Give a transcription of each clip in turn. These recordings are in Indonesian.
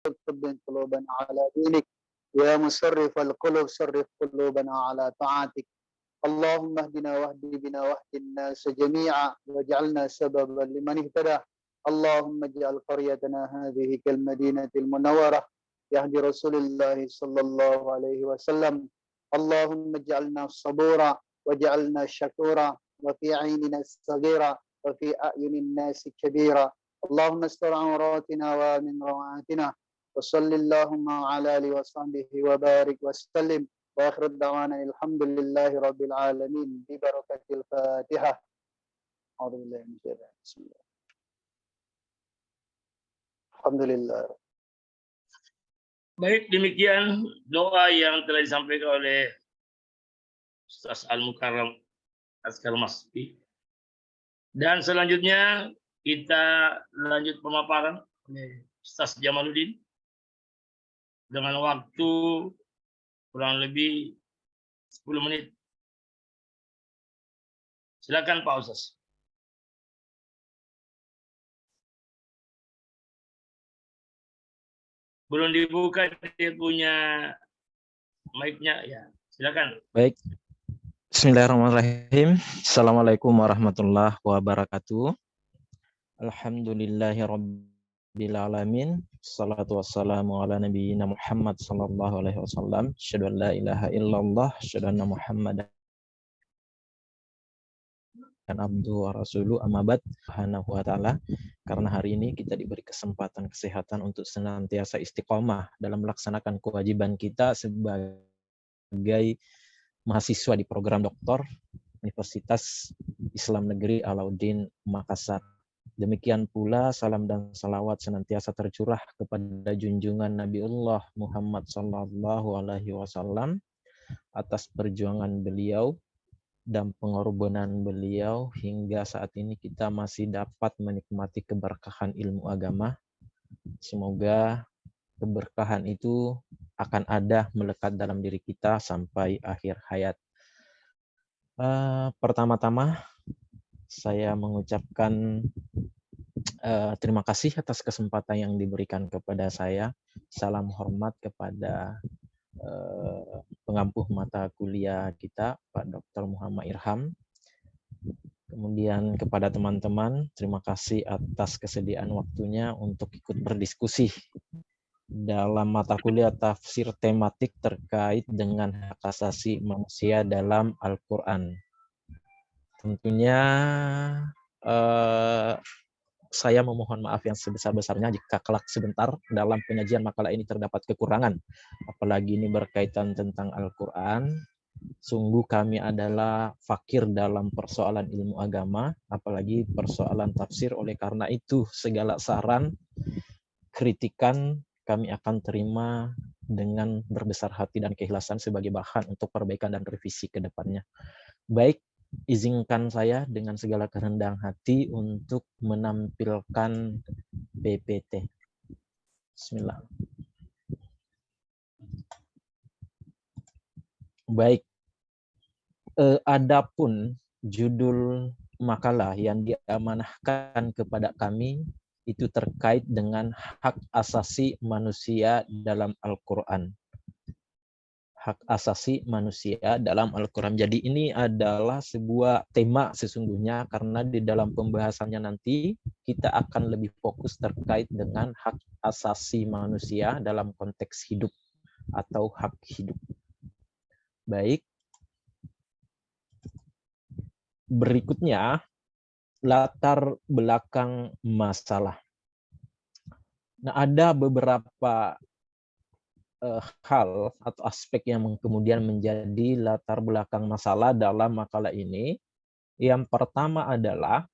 ثبت قلوبنا على دينك يا مصرف القلوب صرف قلوبنا على طاعتك اللهم اهدنا واهد بنا واهد الناس جميعا واجعلنا سببا لمن اهتدى اللهم اجعل قريتنا هذه كالمدينة المنورة يهدي رسول الله صلى الله عليه وسلم اللهم اجعلنا صبورا واجعلنا شكورا وفي عيننا الصغيرة وفي أعين الناس كبيرا اللهم استر عوراتنا ومن روعاتنا وصل اللهم على آله وصحبه وبارك وسلم وآخر الدعوانا الحمد لله رب العالمين ببركة الفاتحة أعوذ بالله من الشيطان بسم الله الحمد لله. Baik, demikian doa yang telah disampaikan oleh Ustaz Al-Mukarram Askar Masfi. Dan selanjutnya kita lanjut pemaparan oleh Ustaz Jamaluddin dengan waktu kurang lebih 10 menit. Silakan Pak Ustaz. Belum dibuka dia punya mic-nya ya. Silakan. Baik. Bismillahirrahmanirrahim. Assalamualaikum warahmatullahi wabarakatuh. Alhamdulillahirabbil alamin. Shalatu wassalamu ala nabiyyina Muhammad sallallahu alaihi wasallam. Asyhadu an la ilaha illallah, asyhadu anna Muhammadan abduhu wa rasuluhu amma ba'd. Subhanahu wa ta'ala, karena hari ini kita diberi kesempatan kesehatan untuk senantiasa istiqomah dalam melaksanakan kewajiban kita sebagai mahasiswa di program doktor Universitas Islam Negeri Alauddin Makassar. Demikian pula salam dan salawat senantiasa tercurah kepada junjungan Nabiullah Muhammad sallallahu alaihi wasallam atas perjuangan beliau dan pengorbanan beliau hingga saat ini kita masih dapat menikmati keberkahan ilmu agama. Semoga keberkahan itu akan ada melekat dalam diri kita sampai akhir hayat. Pertama-tama saya mengucapkan terima kasih atas kesempatan yang diberikan kepada saya. Salam hormat kepada pengampuh mata kuliah kita, Pak Dr. Muhammad Irham. Kemudian kepada teman-teman, terima kasih atas kesediaan waktunya untuk ikut berdiskusi dalam mata kuliah tafsir tematik terkait dengan hak asasi manusia dalam Al-Quran. Tentunya saya memohon maaf yang sebesar-besarnya jika kelak sebentar dalam penyajian makalah ini terdapat kekurangan. Apalagi ini berkaitan tentang Al-Quran. Sungguh kami adalah fakir dalam persoalan ilmu agama, apalagi persoalan tafsir. Oleh karena itu, segala saran, kritikan kami akan terima dengan berbesar hati dan keikhlasan sebagai bahan untuk perbaikan dan revisi ke depannya. Baik, izinkan saya dengan segala kerendahan hati untuk menampilkan PPT. Bismillah. Baik, adapun judul makalah yang diamanahkan kepada kami itu terkait dengan hak asasi manusia dalam Al-Quran. Hak asasi manusia dalam Al-Quran. Jadi ini adalah sebuah tema sesungguhnya, karena di dalam pembahasannya nanti kita akan lebih fokus terkait dengan hak asasi manusia dalam konteks hidup atau hak hidup. Baik. Berikutnya, latar belakang masalah. Nah, ada beberapa hal atau aspek yang kemudian menjadi latar belakang masalah dalam makalah ini. Yang pertama adalah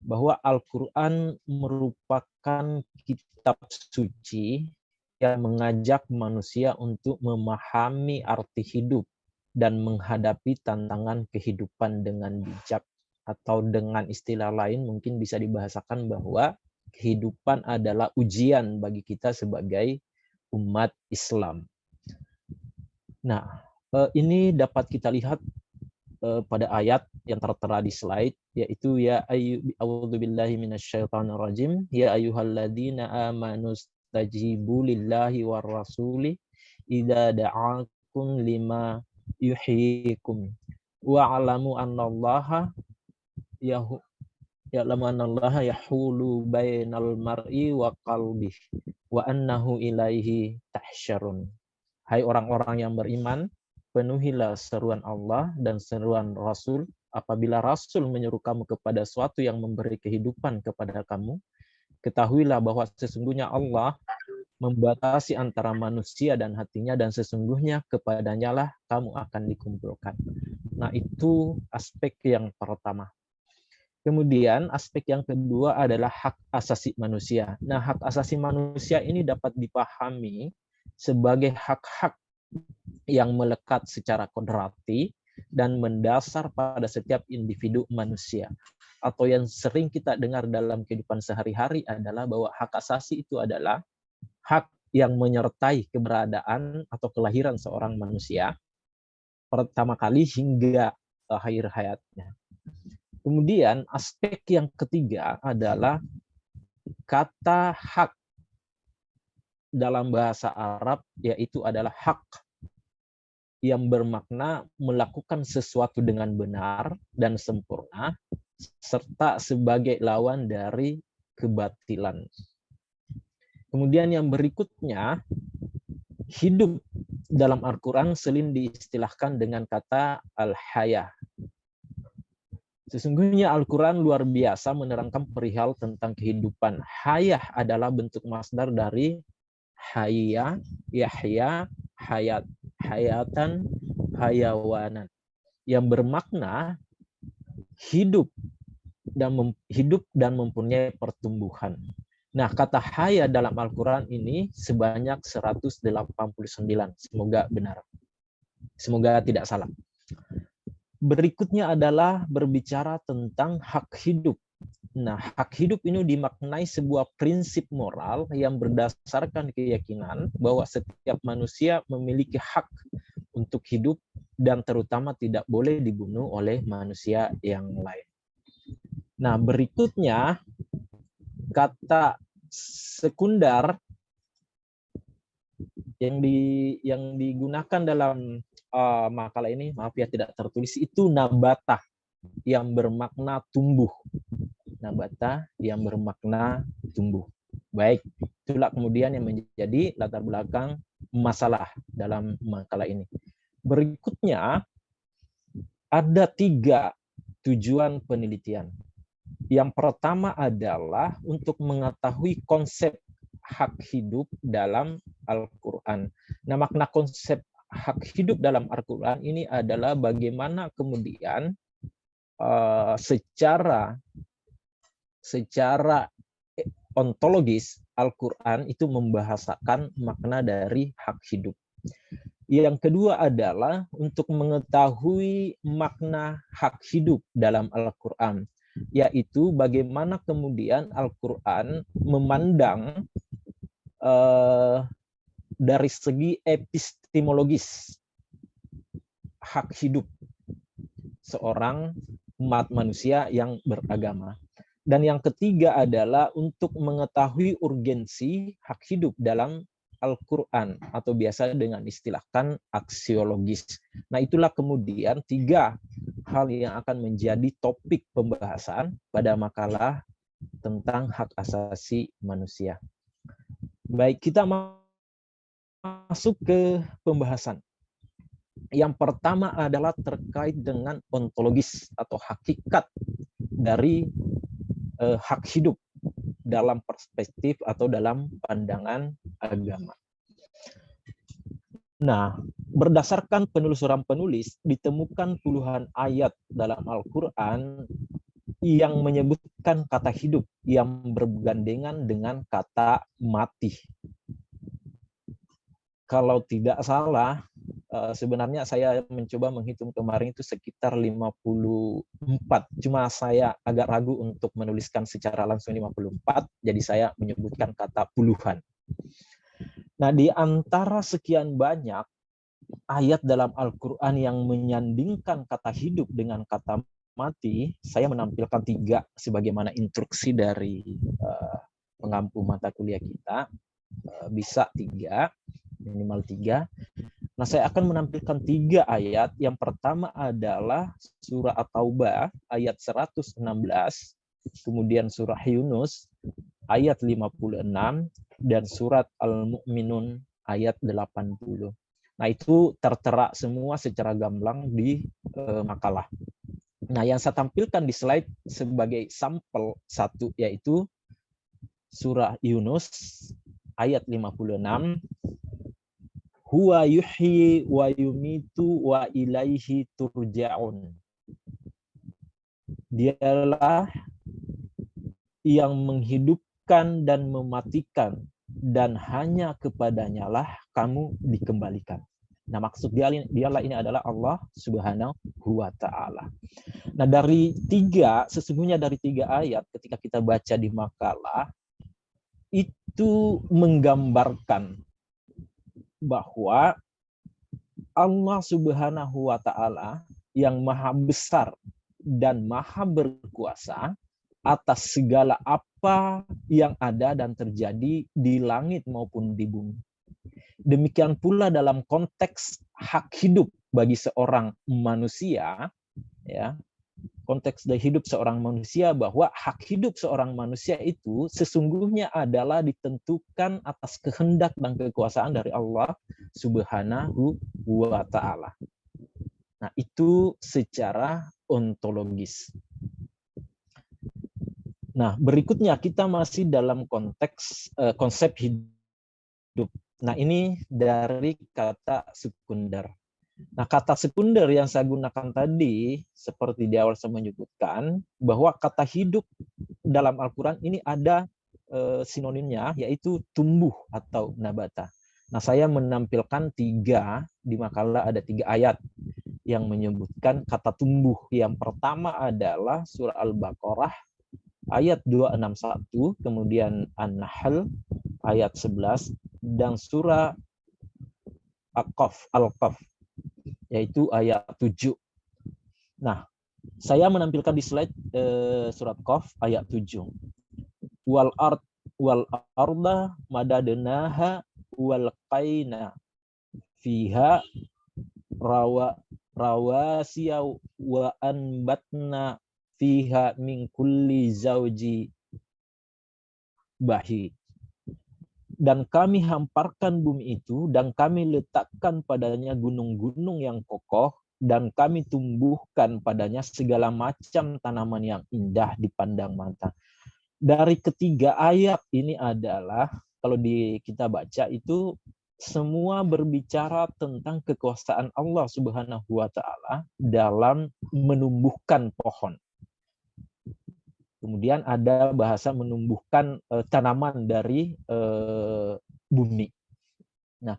bahwa Al-Quran merupakan kitab suci yang mengajak manusia untuk memahami arti hidup dan menghadapi tantangan kehidupan dengan bijak. Atau dengan istilah lain mungkin bisa dibahasakan bahwa kehidupan adalah ujian bagi kita sebagai umat Islam. Nah, ini dapat kita lihat pada ayat yang tertera di slide, yaitu ya a'udzubillahi minasyaitonirrajim ya ayyuhalladzina amanu istajibu lillahi war rasuli idza da'akum lima yuhyikum wa'lamu annallaha ya'lamu annallaha yahulu bainal mar'i wa qalbih wa annahu ilaihi tahsyarun. Hai orang-orang yang beriman, penuhilah seruan Allah dan seruan Rasul apabila Rasul menyeru kamu kepada suatu yang memberi kehidupan kepada kamu. Ketahuilah bahwa sesungguhnya Allah membatasi antara manusia dan hatinya, dan sesungguhnya kepadanya lah kamu akan dikumpulkan. Nah, itu aspek yang pertama. Kemudian aspek yang kedua adalah hak asasi manusia. Nah, hak asasi manusia ini dapat dipahami sebagai hak-hak yang melekat secara kodrati dan mendasar pada setiap individu manusia. Atau yang sering kita dengar dalam kehidupan sehari-hari adalah bahwa hak asasi itu adalah hak yang menyertai keberadaan atau kelahiran seorang manusia pertama kali hingga akhir hayatnya. Kemudian aspek yang ketiga adalah kata hak dalam bahasa Arab, yaitu adalah hak yang bermakna melakukan sesuatu dengan benar dan sempurna, serta sebagai lawan dari kebatilan. Kemudian yang berikutnya, hidup dalam Al-Quran sering diistilahkan dengan kata al-hayah. Sesungguhnya Al-Quran luar biasa menerangkan perihal tentang kehidupan. Hayah adalah bentuk masdar dari hayya, yahya, hayat, hayatan, hayawanan, yang bermakna hidup dan mempunyai pertumbuhan. Nah, kata haya dalam Al-Quran ini sebanyak 189. Semoga benar. Semoga tidak salah. Berikutnya adalah berbicara tentang hak hidup. Nah, hak hidup ini dimaknai sebuah prinsip moral yang berdasarkan keyakinan bahwa setiap manusia memiliki hak untuk hidup dan terutama tidak boleh dibunuh oleh manusia yang lain. Nah, berikutnya kata sekunder yang digunakan dalam makalah ini, maaf ya tidak tertulis, itu nabatah yang bermakna tumbuh. Nabatah yang bermakna tumbuh. Baik, itulah kemudian yang menjadi latar belakang masalah dalam makalah ini. Berikutnya ada 3 tujuan penelitian. Yang pertama adalah untuk mengetahui konsep hak hidup dalam Al-Quran. Nah, makna konsep hak hidup dalam Al-Quran ini adalah bagaimana kemudian secara ontologis Al-Quran itu membahasakan makna dari hak hidup. Yang kedua adalah untuk mengetahui makna hak hidup dalam Al-Quran, yaitu bagaimana kemudian Al-Quran memandang dari segi epistemologis hak hidup seorang umat manusia yang beragama. Dan yang ketiga adalah untuk mengetahui urgensi hak hidup dalam Al-Quran atau biasa dengan istilahkan aksiologis. Nah, itulah kemudian 3 hal yang akan menjadi topik pembahasan pada makalah tentang hak asasi manusia. Baik, kita masuk ke pembahasan. Yang pertama adalah terkait dengan ontologis atau hakikat dari hak hidup dalam perspektif atau dalam pandangan agama. Nah, berdasarkan penelusuran penulis, ditemukan puluhan ayat dalam Al-Quran yang menyebutkan kata hidup yang bergandengan dengan kata mati. Kalau tidak salah, sebenarnya saya mencoba menghitung kemarin itu sekitar 54. Cuma saya agak ragu untuk menuliskan secara langsung 54, jadi saya menyebutkan kata puluhan. Nah, di antara sekian banyak ayat dalam Al-Quran yang menyandingkan kata hidup dengan kata mati, saya menampilkan 3 sebagaimana instruksi dari pengampu mata kuliah kita. bisa 3, minimal 3. Nah, saya akan menampilkan 3 ayat. Yang pertama adalah surah At-Taubah ayat 116, kemudian surah Yunus ayat 56, dan surat Al-Mu'minun ayat 80. Nah, itu tertera semua secara gamblang di makalah. Nah, yang saya tampilkan di slide sebagai sampel 1 yaitu surah Yunus ayat 56. Huwa yuhyi wa yumitu wa ilaihi turja'un. Dialah yang menghidupkan dan mematikan, dan hanya kepadanya lah kamu dikembalikan. Nah, maksud dialah ini adalah Allah Subhanahu wa Ta'ala. Nah, sesungguhnya dari 3 ayat ketika kita baca di makalah itu menggambarkan bahwa Allah Subhanahu wa Ta'ala yang maha besar dan maha berkuasa atas segala apa yang ada dan terjadi di langit maupun di bumi. Demikian pula dalam konteks hak hidup bagi seorang manusia, ya, konteks dari hidup seorang manusia, bahwa hak hidup seorang manusia itu sesungguhnya adalah ditentukan atas kehendak dan kekuasaan dari Allah Subhanahu wa Ta'ala. Nah, itu secara ontologis. Nah, berikutnya kita masih dalam konteks konsep hidup. Nah, ini dari kata sekunder. Nah, kata sekunder yang saya gunakan tadi, seperti di awal saya menyebutkan, bahwa kata hidup dalam Al-Quran ini ada sinonimnya, yaitu tumbuh atau nabata. Nah, saya menampilkan 3, di makalah ada 3 ayat yang menyebutkan kata tumbuh. Yang pertama adalah surah Al-Baqarah ayat 261, kemudian An-Nahl ayat 11, dan surah Al-Qaf yaitu ayat 7. Nah, saya menampilkan di slide surat Qaf ayat 7. Wal arda madadnaha wal qaina fiha rawasiya wa anbatna fiha min kulli zauji bahid. Dan kami hamparkan bumi itu, dan kami letakkan padanya gunung-gunung yang kokoh, dan kami tumbuhkan padanya segala macam tanaman yang indah dipandang mata. Dari ketiga ayat ini adalah, kalau kita baca itu, semua berbicara tentang kekuasaan Allah Subhanahu wa Ta'ala dalam menumbuhkan pohon. Kemudian ada bahasa menumbuhkan tanaman dari bumi. Nah,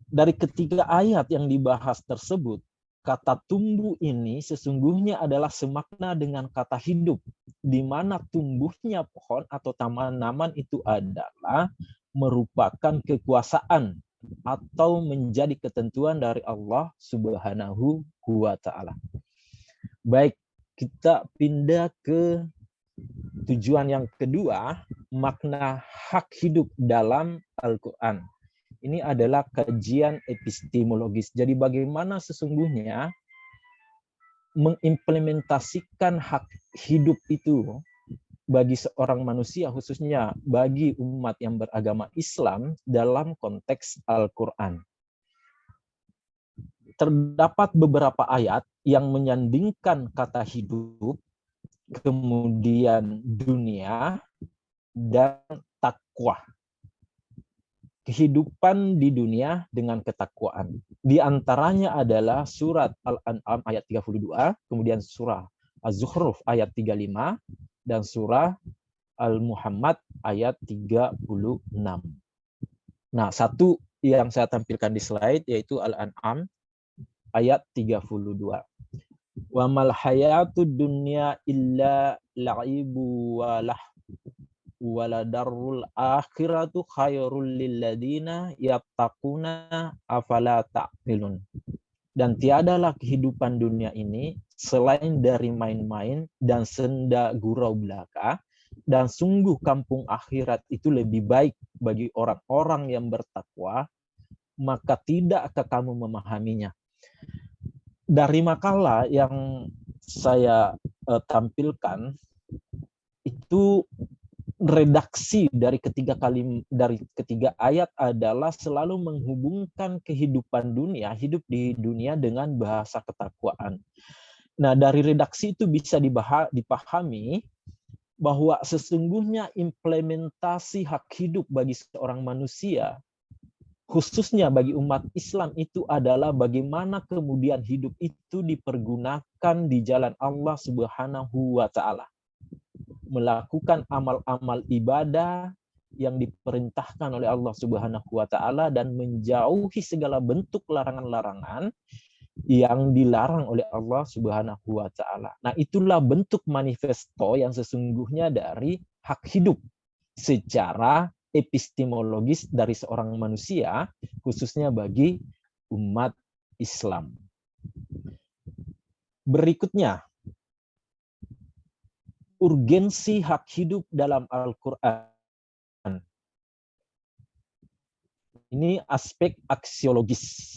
dari ketiga ayat yang dibahas tersebut, kata tumbuh ini sesungguhnya adalah semakna dengan kata hidup, di mana tumbuhnya pohon atau tanaman itu adalah merupakan kekuasaan atau menjadi ketentuan dari Allah Subhanahu wa Ta'ala. Baik, kita pindah ke tujuan yang kedua, makna hak hidup dalam Al-Quran. Ini adalah kajian epistemologis. Jadi bagaimana sesungguhnya mengimplementasikan hak hidup itu bagi seorang manusia, khususnya bagi umat yang beragama Islam dalam konteks Al-Quran. Terdapat beberapa ayat yang menyandingkan kata hidup, kemudian dunia, dan takwa. Kehidupan di dunia dengan ketakwaan. Di antaranya adalah surat Al-An'am ayat 32, kemudian surah Az-Zukhruf ayat 35, dan surah Al-Muhammad ayat 36. Nah, satu yang saya tampilkan di slide yaitu Al-An'am ayat 32. Wa mal hayatud dunya illa la'ibu wa waladarul akhiratu khairul lil ladina yattaquna afala ta'qilun. Dan tiadalah kehidupan dunia ini selain dari main-main dan senda gurau belaka, Dan sungguh kampung akhirat itu lebih baik bagi orang-orang yang bertakwa, maka tidakkah kamu memahaminya? Dari makalah yang saya tampilkan, itu redaksi dari ketiga ayat adalah selalu menghubungkan kehidupan dunia, hidup di dunia dengan bahasa ketakwaan. Nah, dari redaksi itu bisa dipahami bahwa sesungguhnya implementasi hak hidup bagi seorang manusia, khususnya bagi umat Islam, itu adalah bagaimana kemudian hidup itu dipergunakan di jalan Allah Subhanahu wa Ta'ala. Melakukan amal-amal ibadah yang diperintahkan oleh Allah Subhanahu wa Ta'ala dan menjauhi segala bentuk larangan-larangan yang dilarang oleh Allah Subhanahu wa Ta'ala. Nah, itulah bentuk manifesto yang sesungguhnya dari hak hidup secara epistemologis dari seorang manusia, khususnya bagi umat Islam. Berikutnya, urgensi hak hidup dalam Al-Quran. Ini aspek aksiologis.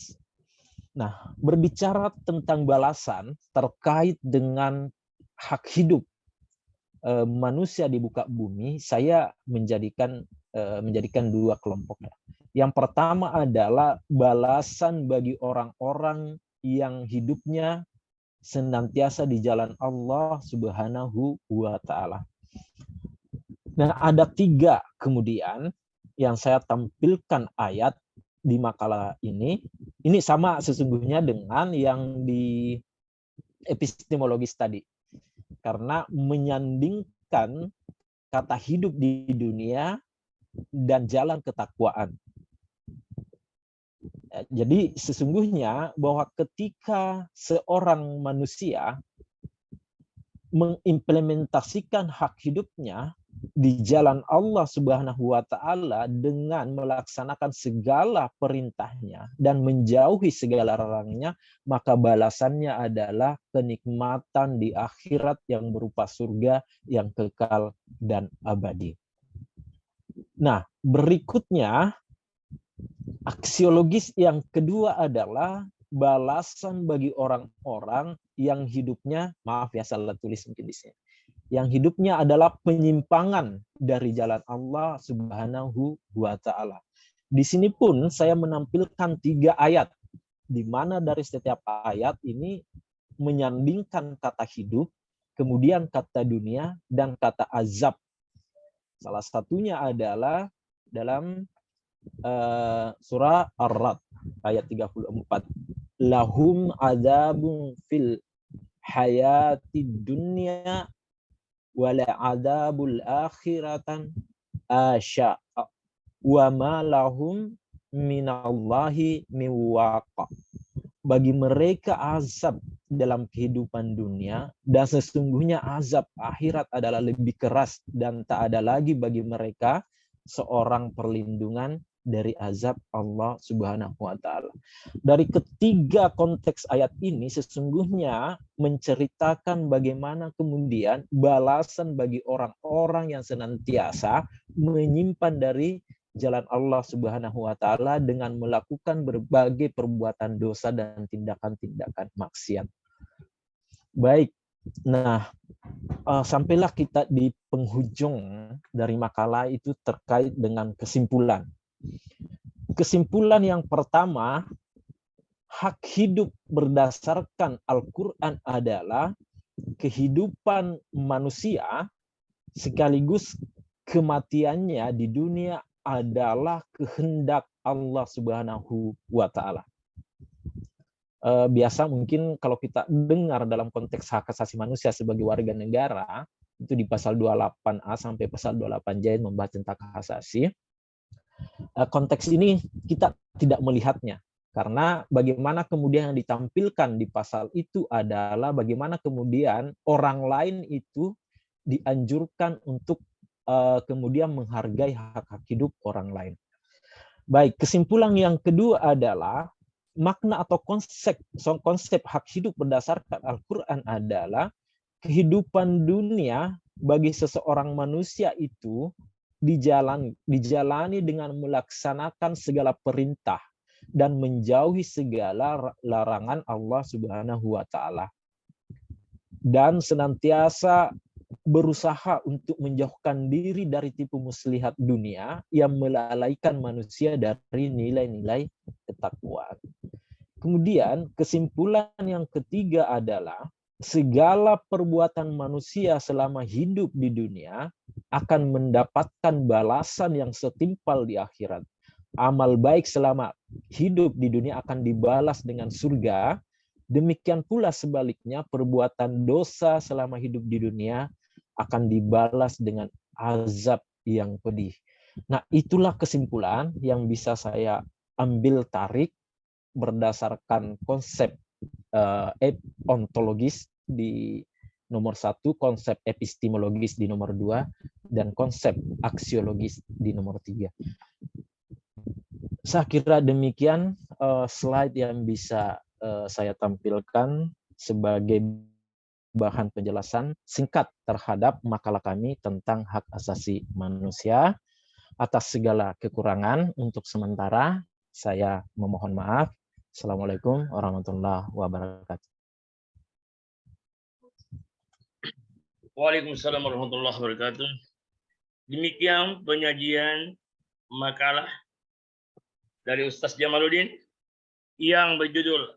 Nah, berbicara tentang balasan terkait dengan hak hidup manusia di muka bumi, saya menjadikan dua kelompok. Yang pertama adalah balasan bagi orang-orang yang hidupnya senantiasa di jalan Allah Subhanahu wa Ta'ala. Nah, ada 3 kemudian yang saya tampilkan ayat di makalah ini. Ini sama sesungguhnya dengan yang di epistemologis tadi. Karena menyandingkan kata hidup di dunia dan jalan ketakwaan. Jadi sesungguhnya bahwa ketika seorang manusia mengimplementasikan hak hidupnya di jalan Allah Subhanahu wa Ta'ala dengan melaksanakan segala perintahnya dan menjauhi segala larangnya, maka balasannya adalah kenikmatan di akhirat yang berupa surga yang kekal dan abadi. Nah, berikutnya aksiologis yang kedua adalah balasan bagi orang-orang yang hidupnya, maaf ya salah tulis mungkin di sini, yang hidupnya adalah penyimpangan dari jalan Allah Subhanahu wa Ta'ala. Di sini pun saya menampilkan 3 ayat, di mana dari setiap ayat ini menyandingkan kata hidup, kemudian kata dunia, dan kata azab. Salah satunya adalah dalam surah Ar-Ra'd ayat 34. Lahum adzabun fil hayatid dunya wala adzabul akhiratan asya wa ma lahum minallahi min waqa. Bagi mereka azab dalam kehidupan dunia, dan sesungguhnya azab akhirat adalah lebih keras, dan tak ada lagi bagi mereka seorang perlindungan dari azab Allah Subhanahu wa Ta'ala. Dari ketiga konteks ayat ini sesungguhnya menceritakan bagaimana kemudian balasan bagi orang-orang yang senantiasa menyimpan dari jalan Allah Subhanahu wa Ta'ala dengan melakukan berbagai perbuatan dosa dan tindakan-tindakan maksiat. Baik, nah sampailah kita di penghujung dari makalah itu terkait dengan kesimpulan. Kesimpulan yang pertama, hak hidup berdasarkan Al-Quran adalah kehidupan manusia sekaligus kematiannya di dunia adalah kehendak Allah Subhanahu wa Ta'ala. Biasa mungkin kalau kita dengar dalam konteks hak asasi manusia sebagai warga negara, itu di pasal 28A sampai pasal 28J membahas tentang hak asasi. Konteks ini kita tidak melihatnya, karena bagaimana kemudian yang ditampilkan di pasal itu adalah bagaimana kemudian orang lain itu dianjurkan untuk kemudian menghargai hak-hak hidup orang lain. Baik, kesimpulan yang kedua adalah makna atau konsep hak hidup berdasarkan Al-Quran adalah kehidupan dunia bagi seseorang manusia itu dijalani dengan melaksanakan segala perintah dan menjauhi segala larangan Allah Subhanahu wa taala. Dan senantiasa berusaha untuk menjauhkan diri dari tipu muslihat dunia yang melalaikan manusia dari nilai-nilai ketakwaan. Kemudian kesimpulan yang ketiga adalah segala perbuatan manusia selama hidup di dunia akan mendapatkan balasan yang setimpal di akhirat. Amal baik selama hidup di dunia akan dibalas dengan surga. Demikian pula sebaliknya, perbuatan dosa selama hidup di dunia akan dibalas dengan azab yang pedih. Nah, itulah kesimpulan yang bisa saya ambil tarik berdasarkan konsep ontologis di nomor 1, konsep epistemologis di nomor 2, dan konsep aksiologis di nomor 3. Saya kira demikian slide yang bisa saya tampilkan sebagai bahan penjelasan singkat terhadap makalah kami tentang hak asasi manusia. Atas segala kekurangan untuk sementara saya memohon maaf. Assalamualaikum warahmatullahi wabarakatuh. Waalaikumsalam warahmatullahi wabarakatuh. Demikian penyajian makalah dari Ustaz Jamaluddin yang berjudul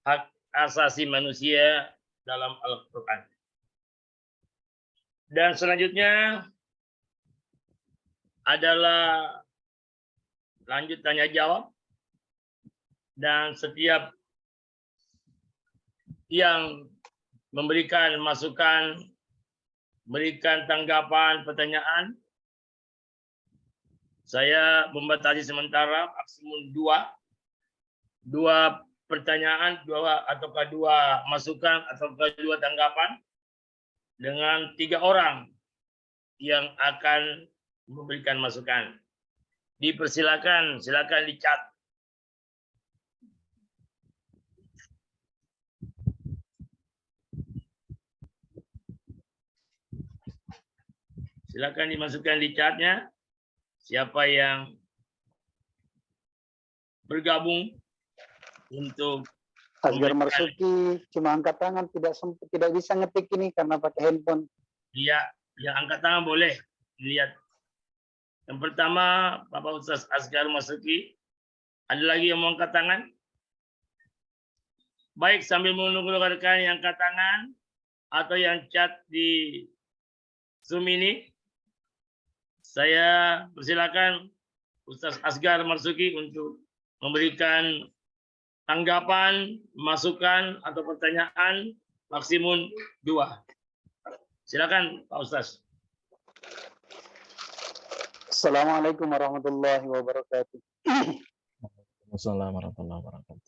Hak Asasi Manusia dalam Al-Quran. Dan selanjutnya adalah lanjut tanya jawab, dan setiap yang memberikan masukan, memberikan tanggapan, pertanyaan, saya membatasi sementara maksimum dua pertanyaan, ataukah dua masukan, ataukah dua tanggapan dengan 3 orang yang akan memberikan masukan. Dipersilakan, silakan dicat. Silakan dimasukkan di chatnya siapa yang bergabung untuk Asgar Marzuki cuma angkat tangan, tidak bisa ngetik ini karena pakai handphone. Iya, yang angkat tangan boleh dilihat. Yang pertama Bapak Ustaz Asgar Marzuki. Ada lagi yang mau angkat tangan? Baik, sambil menunggu rekan yang angkat tangan atau yang chat di Zoom ini, saya persilakan Ustaz Asgar Marzuki untuk memberikan tanggapan, masukan atau pertanyaan maksimum 2. Silakan Pak Ustaz. Assalamualaikum warahmatullahi wabarakatuh. Wassalamualaikum warahmatullahi wabarakatuh.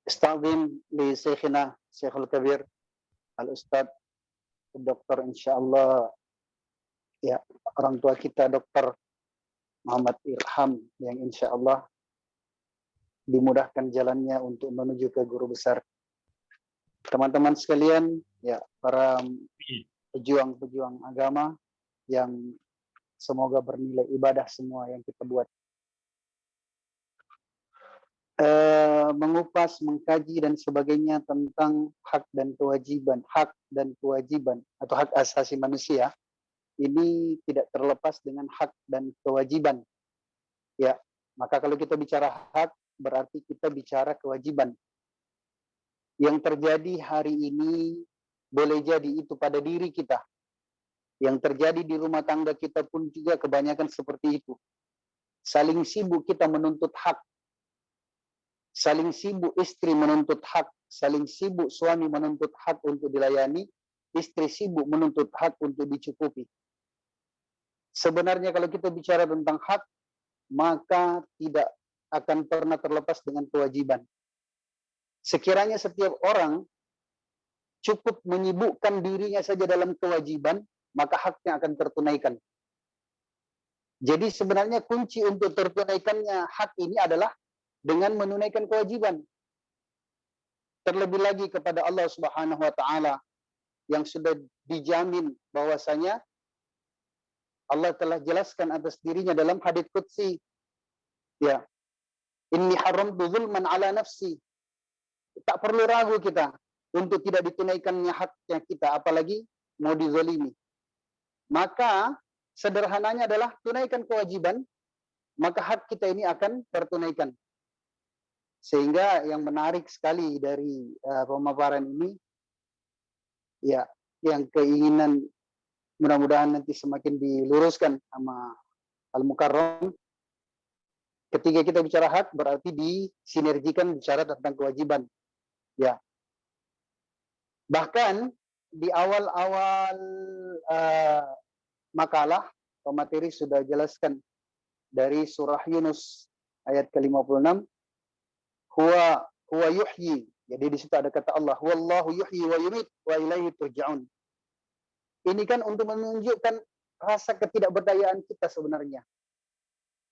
Istazim li Syekhina Syekhul Kabir Al-Ustaz Dr. insyaallah ya, orang tua kita Dr. Muhammad Ilham yang insyaallah dimudahkan jalannya untuk menuju ke guru besar. Teman-teman sekalian, ya, para pejuang-pejuang agama yang semoga bernilai ibadah semua yang kita buat. Mengupas, mengkaji dan sebagainya tentang hak dan kewajiban atau hak asasi manusia ini tidak terlepas dengan hak dan kewajiban. Ya, maka kalau kita bicara hak berarti kita bicara kewajiban. Yang terjadi hari ini boleh jadi itu pada diri kita. Yang terjadi di rumah tangga kita pun juga kebanyakan seperti itu. Saling sibuk kita menuntut hak. Saling sibuk istri menuntut hak, saling sibuk suami menuntut hak untuk dilayani, istri sibuk menuntut hak untuk dicukupi. Sebenarnya kalau kita bicara tentang hak, maka tidak akan pernah terlepas dengan kewajiban. Sekiranya setiap orang cukup menyibukkan dirinya saja dalam kewajiban, maka haknya akan tertunaikan. Jadi sebenarnya kunci untuk tertunaikannya hak ini adalah dengan menunaikan kewajiban. Terlebih lagi kepada Allah Subhanahu wa taala. yang sudah dijamin bahwasanya Allah telah jelaskan atas dirinya dalam hadits qudsi. Ya, inni haramtu zulman ala nafsi. Tak perlu ragu kita untuk tidak ditunaikannya haknya kita, apalagi mau dizalimi. Maka sederhananya adalah tunaikan kewajiban, maka hak kita ini akan tertunaikan. Sehingga yang menarik sekali dari pemaparan ini, ya, yang keinginan mudah-mudahan nanti semakin diluruskan sama Al-Mukarram. Ketika kita bicara hak, berarti disinergikan bicara tentang kewajiban. Ya. Bahkan di awal-awal makalah, pemateri sudah jelaskan dari surah Yunus ayat ke-56, huwa yuhyi. Jadi di situ ada kata Allah, wallahu yuhyi wa yumit wa ilaihi turja'un. Ini kan untuk menunjukkan rasa ketidakberdayaan kita sebenarnya.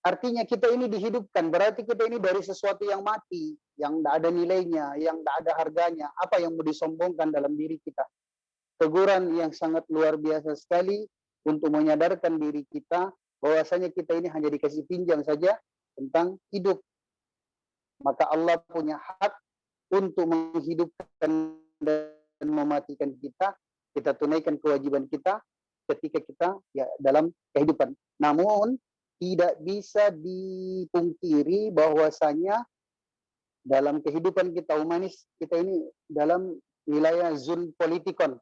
Artinya kita ini dihidupkan, berarti kita ini dari sesuatu yang mati, yang tidak ada nilainya, yang tidak ada harganya. Apa yang mau disombongkan dalam diri kita? Teguran yang sangat luar biasa sekali untuk menyadarkan diri kita bahwasanya kita ini hanya dikasih pinjam saja tentang hidup. Maka Allah punya hak untuk menghidupkan dan mematikan kita. Kita tunaikan kewajiban kita ketika kita ya dalam kehidupan. Namun tidak bisa dipungkiri bahwasanya dalam kehidupan kita humanis, kita ini dalam wilayah zon politikon.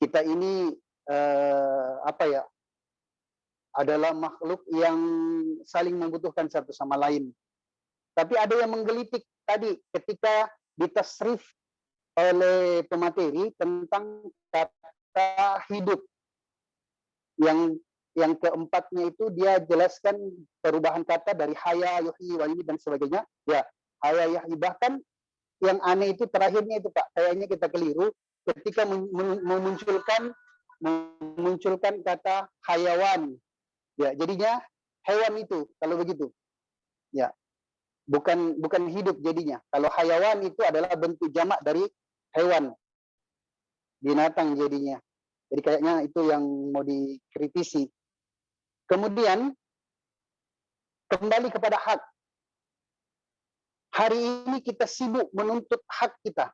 Kita ini adalah makhluk yang saling membutuhkan satu sama lain. Tapi ada yang menggelitik tadi ketika ditasrif oleh pemateri tentang kata hidup. Yang keempatnya itu dia jelaskan perubahan kata dari haya, yuhyi, wa yumit dan sebagainya. Ya, haya, yuhyi. Bahkan yang aneh itu terakhirnya itu Pak, kayaknya kita keliru ketika memunculkan kata hayawan. Ya, jadinya hewan itu kalau begitu. Ya. Bukan hidup jadinya. Kalau hayawan itu adalah bentuk jamak dari hewan. Binatang jadinya. Jadi kayaknya itu yang mau dikritisi. Kemudian kembali kepada hak. Hari ini kita sibuk menuntut hak kita.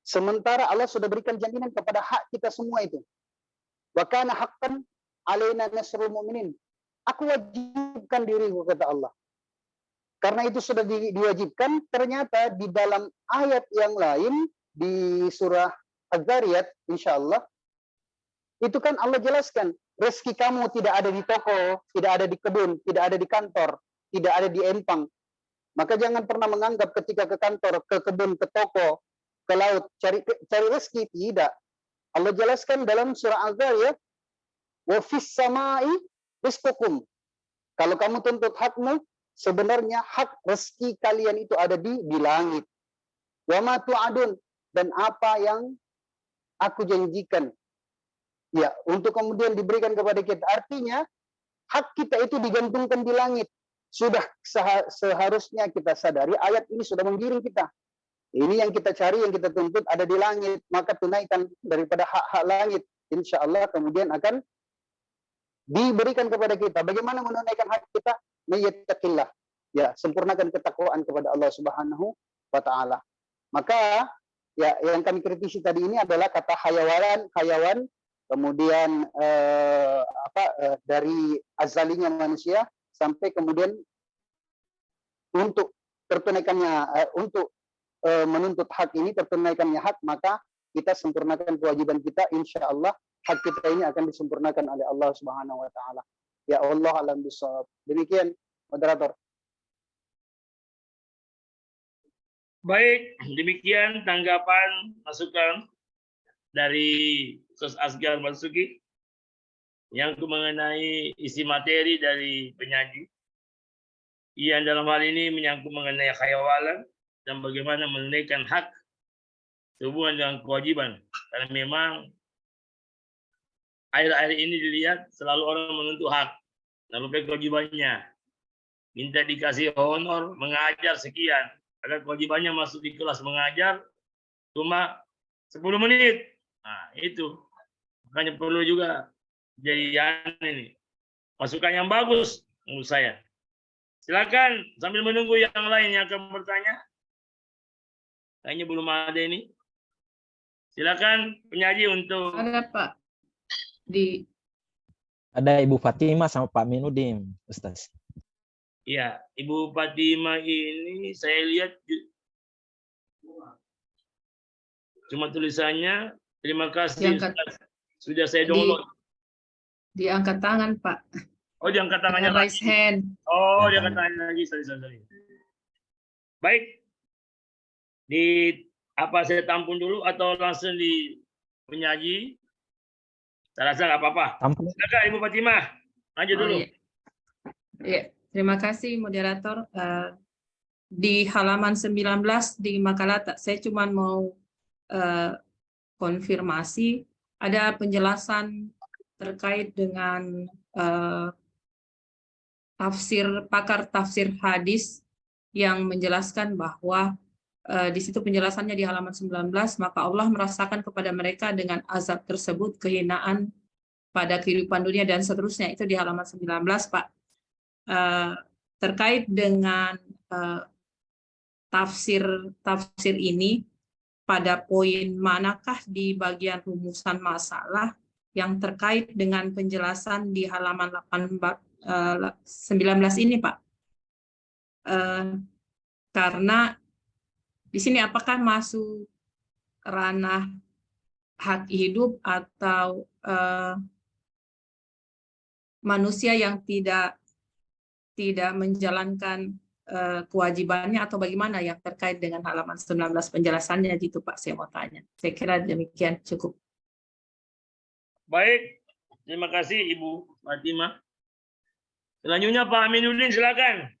Sementara Allah sudah berikan jaminan kepada hak kita semua itu. Wa kana haqqan alaina nasrul mu'minin. Aku wajibkan diriku, kata Allah. Karena itu sudah diwajibkan, ternyata di dalam ayat yang lain di surah Az-Zariyat, insyaallah, itu kan Allah jelaskan, rezeki kamu tidak ada di toko, tidak ada di kebun, tidak ada di kantor, tidak ada di empang. Maka jangan pernah menganggap ketika ke kantor, ke kebun, ke toko, ke laut, cari rezeki, tidak. Allah jelaskan dalam surah Az-Zariyat, wa fis samai rizqukum. Kalau kamu tuntut hakmu, sebenarnya hak rezeki kalian itu ada di langit. Wa ma tu'adun, dan apa yang aku janjikan. Ya, untuk kemudian diberikan kepada kita. Artinya hak kita itu digantungkan di langit. Sudah seharusnya kita sadari ayat ini sudah menggiring kita. Ini yang kita cari, yang kita tuntut ada di langit. Maka tunaikan daripada hak-hak langit. Insya Allah kemudian akan diberikan kepada kita. Bagaimana menunaikan hak kita? Mayyattaqillah. Ya, sempurnakan ketakwaan kepada Allah Subhanahu wa taala. Maka ya yang kami kritisi tadi ini adalah kata hayawan, kemudian dari azalinya manusia sampai kemudian untuk tertunaikannya menuntut hak ini, tertunaikannya hak, maka kita sempurnakan kewajiban kita, insya Allah hak kita ini akan disempurnakan oleh Allah Subhanahu wa taala. Ya Allah alam bisawab. Demikian moderator. Baik, demikian tanggapan masukan dari Ustaz Asgar Marzuki yang mengenai isi materi dari penyaji. Yang dalam hal ini menyangkut mengenai khayawalan dan bagaimana menunaikan hak sehubungan dengan kewajiban. Karena memang akhir-akhir ini dilihat selalu orang menuntut hak, lalu kewajibannya. Minta dikasih honor, mengajar sekian. Agar kewajibannya masuk di kelas mengajar, cuma 10 menit. Nah, itu. Makanya perlu juga jadi ini. Masukan yang bagus menurut saya. Silakan sambil menunggu yang lain yang akan bertanya. Kayaknya belum ada ini. Silakan penyaji untuk Ada Pak di Ada Ibu Fatimah sama Pak Minudin, Ustaz. ya, Ibu Fatimah ini saya lihat cuma tulisannya terima kasih Diangkat. Ustaz. Sudah saya download. diangkat tangan Pak. Oh, diangkat tangannya Raise lagi. hand. Oh, Ya, diangkat tangannya lagi. Sorry. Baik. Apa saya tampung dulu atau langsung di penyaji? Saya rasa nggak apa-apa. Tampung. Silakan Ibu Fatimah. Lanjut dulu. Iya. Ya, terima kasih moderator. Di halaman 19 di makalah saya cuma mau konfirmasi ada penjelasan terkait dengan pakar tafsir hadis yang menjelaskan bahwa di situ penjelasannya di halaman 19, maka Allah merasakan kepada mereka dengan azab tersebut kehinaan pada kehidupan dunia dan seterusnya. Itu di halaman 19, Pak. Terkait dengan tafsir ini, pada poin manakah di bagian rumusan masalah yang terkait dengan penjelasan di halaman 19 ini, Pak? Karena di sini apakah masuk ranah hak hidup atau manusia yang tidak menjalankan kewajibannya atau bagaimana yang terkait dengan halaman 19 penjelasannya gitu Pak, saya mau tanya. Saya kira demikian cukup. Baik, terima kasih Ibu Fatimah. Selanjutnya Pak Aminuddin, silakan.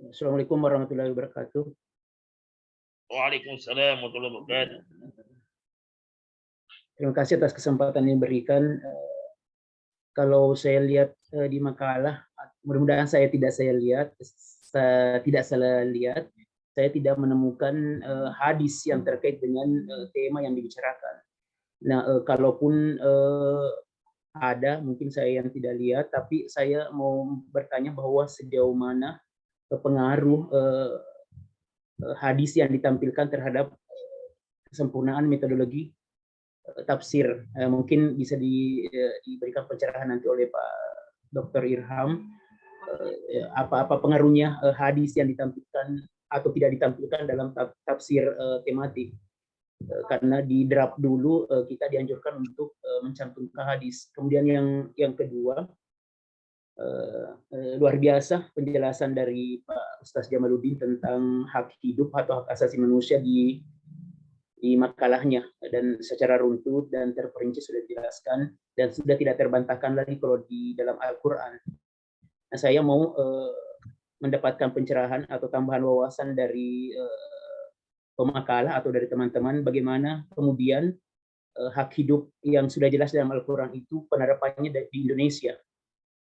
Assalamualaikum warahmatullahi wabarakatuh. Waalaikumsalam warahmatullahi wabarakatuh. Terima kasih atas kesempatan yang diberikan. Kalau saya lihat di makalah, mudah-mudahan saya tidak salah lihat, saya tidak menemukan hadis yang terkait dengan tema yang dibicarakan. Nah, kalaupun ada, mungkin saya yang tidak lihat, tapi saya mau bertanya bahwa sejauh mana pengaruh hadis yang ditampilkan terhadap kesempurnaan metodologi tafsir. Mungkin bisa diberikan pencerahan nanti oleh Pak Dr. Irham, apa pengaruhnya hadis yang ditampilkan atau tidak ditampilkan dalam tafsir tematik. Karena di draft dulu kita dianjurkan untuk mencantumkan hadis. Kemudian yang kedua, luar biasa penjelasan dari Pak Ustaz Jamaluddin tentang hak hidup atau hak asasi manusia di makalahnya, dan secara runtut dan terperinci sudah dijelaskan dan sudah tidak terbantahkan lagi kalau di dalam Al-Quran. Nah, saya mau mendapatkan pencerahan atau tambahan wawasan dari pemakalah atau dari teman-teman bagaimana kemudian hak hidup yang sudah jelas dalam Al-Quran itu penerapannya di Indonesia.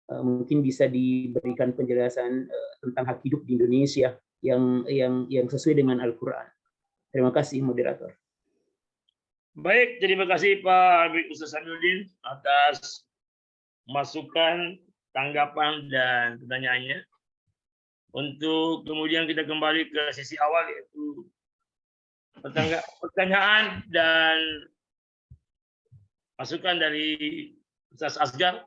Mungkin bisa diberikan penjelasan tentang hak hidup di Indonesia yang sesuai dengan Al-Quran. Terima kasih moderator. Baik, terima kasih Pak Ustaz Aminuddin atas masukan, tanggapan dan pertanyaannya. Untuk kemudian kita kembali ke sesi awal, yaitu pertanyaan dan masukan dari Ustaz Asgar.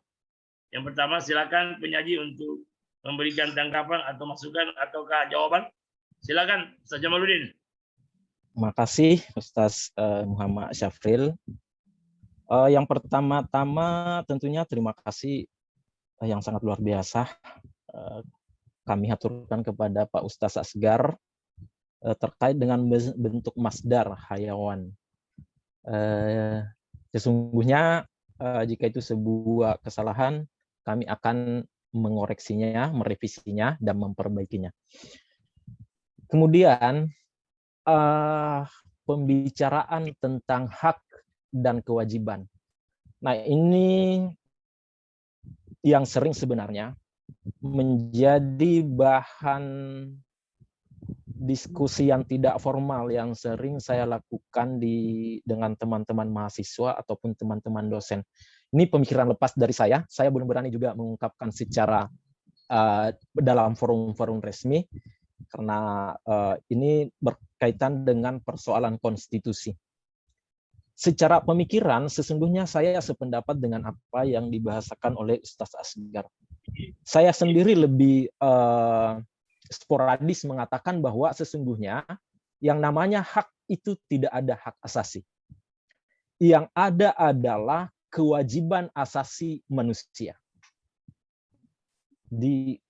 Yang pertama, silakan penyaji untuk memberikan tanggapan atau masukan ataukah jawaban. Silakan Ustaz Jamaluddin. Terima kasih Ustaz Muhammad Syafril. Yang pertama-tama tentunya terima kasih yang sangat luar biasa kami haturkan kepada Pak Ustaz Asgar terkait dengan bentuk masdar hayawan. Sesungguhnya jika itu sebuah kesalahan, kami akan mengoreksinya, merevisinya, dan memperbaikinya. Kemudian pembicaraan tentang hak dan kewajiban. Nah, ini yang sering sebenarnya menjadi bahan diskusi yang tidak formal yang sering saya lakukan dengan teman-teman mahasiswa ataupun teman-teman dosen. Ini pemikiran lepas dari saya belum berani juga mengungkapkan secara dalam forum-forum resmi, karena ini berkaitan dengan persoalan konstitusi. Secara pemikiran, sesungguhnya saya sependapat dengan apa yang dibahasakan oleh Ustaz Asgar. Saya sendiri lebih sporadis mengatakan bahwa sesungguhnya yang namanya hak itu tidak ada hak asasi. Yang ada adalah kewajiban asasi manusia.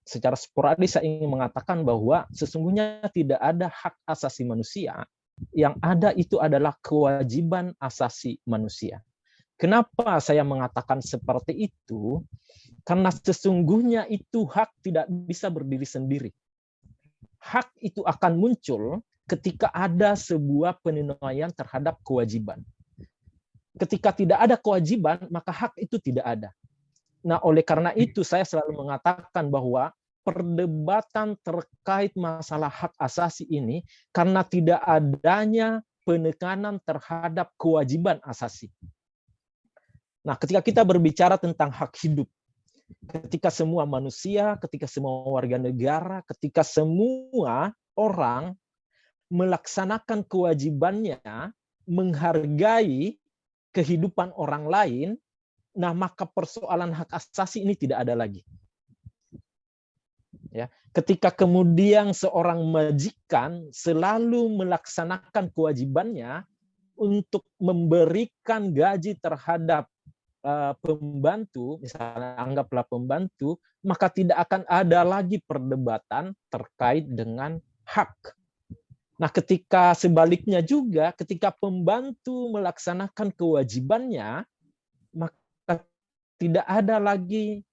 Secara sporadis saya ingin mengatakan bahwa sesungguhnya tidak ada hak asasi manusia. Yang ada itu adalah kewajiban asasi manusia. Kenapa saya mengatakan seperti itu? Karena sesungguhnya itu hak tidak bisa berdiri sendiri. Hak itu akan muncul ketika ada sebuah penilaian terhadap kewajiban. Ketika tidak ada kewajiban, maka hak itu tidak ada. Nah, oleh karena itu saya selalu mengatakan bahwa perdebatan terkait masalah hak asasi ini karena tidak adanya penekanan terhadap kewajiban asasi. Nah, ketika kita berbicara tentang hak hidup, ketika semua manusia, ketika semua warga negara, ketika semua orang melaksanakan kewajibannya menghargai kehidupan orang lain, nah maka persoalan hak asasi ini tidak ada lagi. Ya, ketika kemudian seorang majikan selalu melaksanakan kewajibannya untuk memberikan gaji terhadap pembantu, misalnya anggaplah pembantu, maka tidak akan ada lagi perdebatan terkait dengan hak. Nah, ketika sebaliknya juga, ketika pembantu melaksanakan kewajibannya, maka tidak ada lagi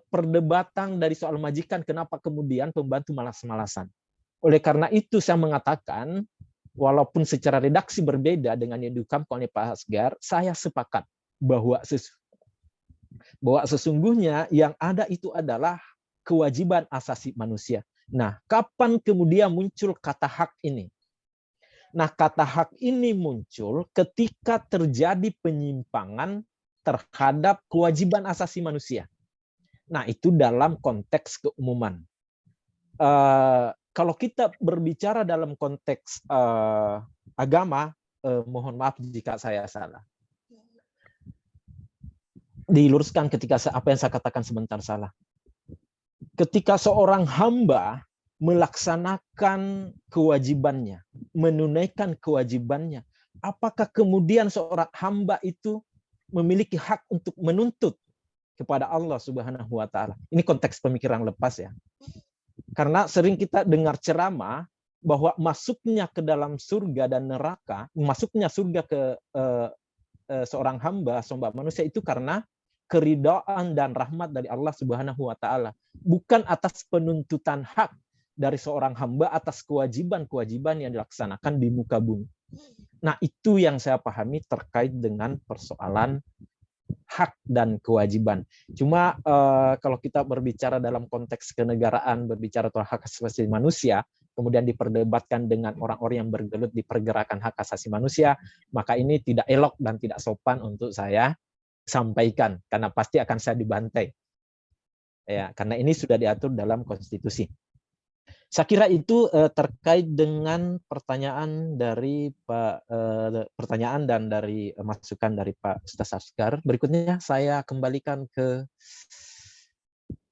perdebatan dari soal majikan, kenapa kemudian pembantu malas-malasan. Oleh karena itu saya mengatakan, walaupun secara redaksi berbeda dengan yang diungkapkan oleh Pak Asgar, saya sepakat bahwa sesungguhnya yang ada itu adalah kewajiban asasi manusia. Nah, kapan kemudian muncul kata hak ini? Nah, kata hak ini muncul ketika terjadi penyimpangan terhadap kewajiban asasi manusia. Nah, itu dalam konteks keumuman. Kalau kita berbicara dalam konteks agama, mohon maaf jika saya salah. Diluruskan ketika apa yang saya katakan sebentar salah. Ketika seorang hamba melaksanakan kewajibannya, menunaikan kewajibannya, apakah kemudian seorang hamba itu memiliki hak untuk menuntut kepada Allah Subhanahu wa taala? Ini konteks pemikiran lepas ya. Karena sering kita dengar ceramah bahwa masuknya ke dalam surga dan neraka, masuknya surga ke seorang hamba manusia itu karena keridhaan dan rahmat dari Allah Subhanahu wa taala, bukan atas penuntutan hak dari seorang hamba atas kewajiban-kewajiban yang dilaksanakan di muka bumi. Nah, itu yang saya pahami terkait dengan persoalan hak dan kewajiban. Cuma kalau kita berbicara dalam konteks kenegaraan, berbicara tentang hak asasi manusia, kemudian diperdebatkan dengan orang-orang yang bergelut di pergerakan hak asasi manusia, maka ini tidak elok dan tidak sopan untuk saya sampaikan, karena pasti akan saya dibantai. Ya, karena ini sudah diatur dalam konstitusi. Saya kira itu terkait dengan pertanyaan dari pertanyaan dan dari masukan dari Pak Ustaz Asgar. Berikutnya saya kembalikan ke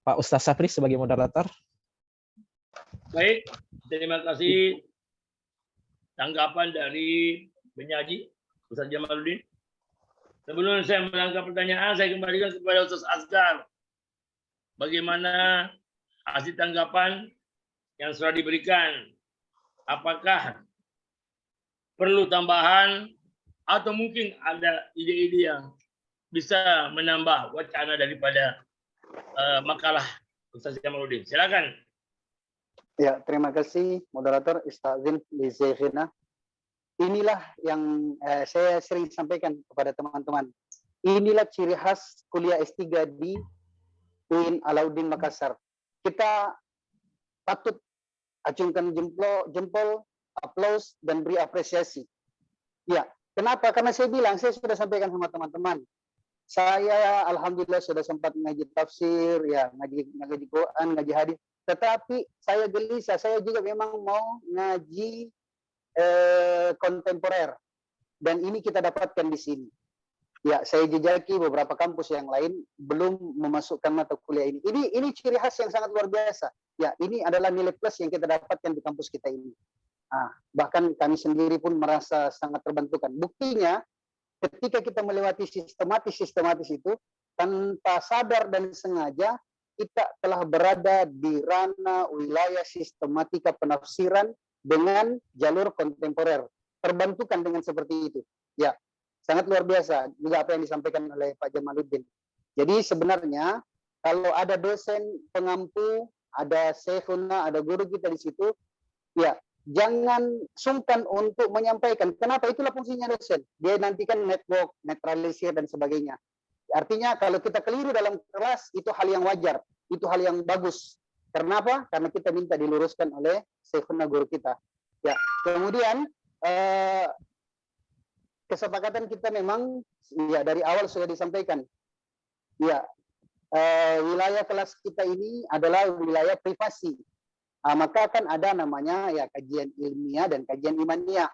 Pak Ustaz Safri sebagai moderator. Baik, terima kasih tanggapan dari penyaji Ustaz Jamaluddin. Sebelum saya menangkap pertanyaan, saya kembalikan kepada Ustaz Asgar. Bagaimana hasil tanggapan yang sudah diberikan? Apakah perlu tambahan atau mungkin ada ide-ide yang bisa menambah wacana daripada makalah Ustaz Jamaluddin? Silakan. Ya, terima kasih moderator Istazin li Zaikhina. Inilah yang saya sering sampaikan kepada teman-teman. Inilah ciri khas kuliah S3 di UIN Alauddin Makassar. Kita patut acungkan jempol, aplaus, dan beri apresiasi. Ya, kenapa? Karena saya bilang, saya sudah sampaikan sama teman-teman. Saya alhamdulillah sudah sempat ngaji tafsir, ya ngaji Quran, ngaji hadis. Tetapi saya gelisah, saya juga memang mau ngaji kontemporer. Dan ini kita dapatkan di sini. Ya, saya jejaki beberapa kampus yang lain belum memasukkan mata kuliah ini. Ini ciri khas yang sangat luar biasa. Ya, ini adalah nilai plus yang kita dapatkan di kampus kita ini. Bahkan kami sendiri pun merasa sangat terbantukan. Buktinya, ketika kita melewati sistematis itu, tanpa sadar dan sengaja, kita telah berada di ranah wilayah sistematika penafsiran dengan jalur kontemporer. Terbantukan dengan seperti itu. Ya, sangat luar biasa juga apa yang disampaikan oleh Pak Jamaluddin. Jadi sebenarnya kalau ada dosen pengampu, ada syekhuna, ada guru kita di situ, ya jangan sungkan untuk menyampaikan. Kenapa? Itulah fungsinya dosen. Dia nantikan network, netralisir dan sebagainya. Artinya kalau kita keliru dalam kelas itu hal yang wajar, itu hal yang bagus. Kenapa? Karena kita minta diluruskan oleh syekhuna guru kita. Ya, kemudian kesepakatan kita memang ya dari awal sudah disampaikan. Ya, wilayah kelas kita ini adalah wilayah privasi. Maka kan ada namanya ya kajian ilmiah dan kajian imaniah.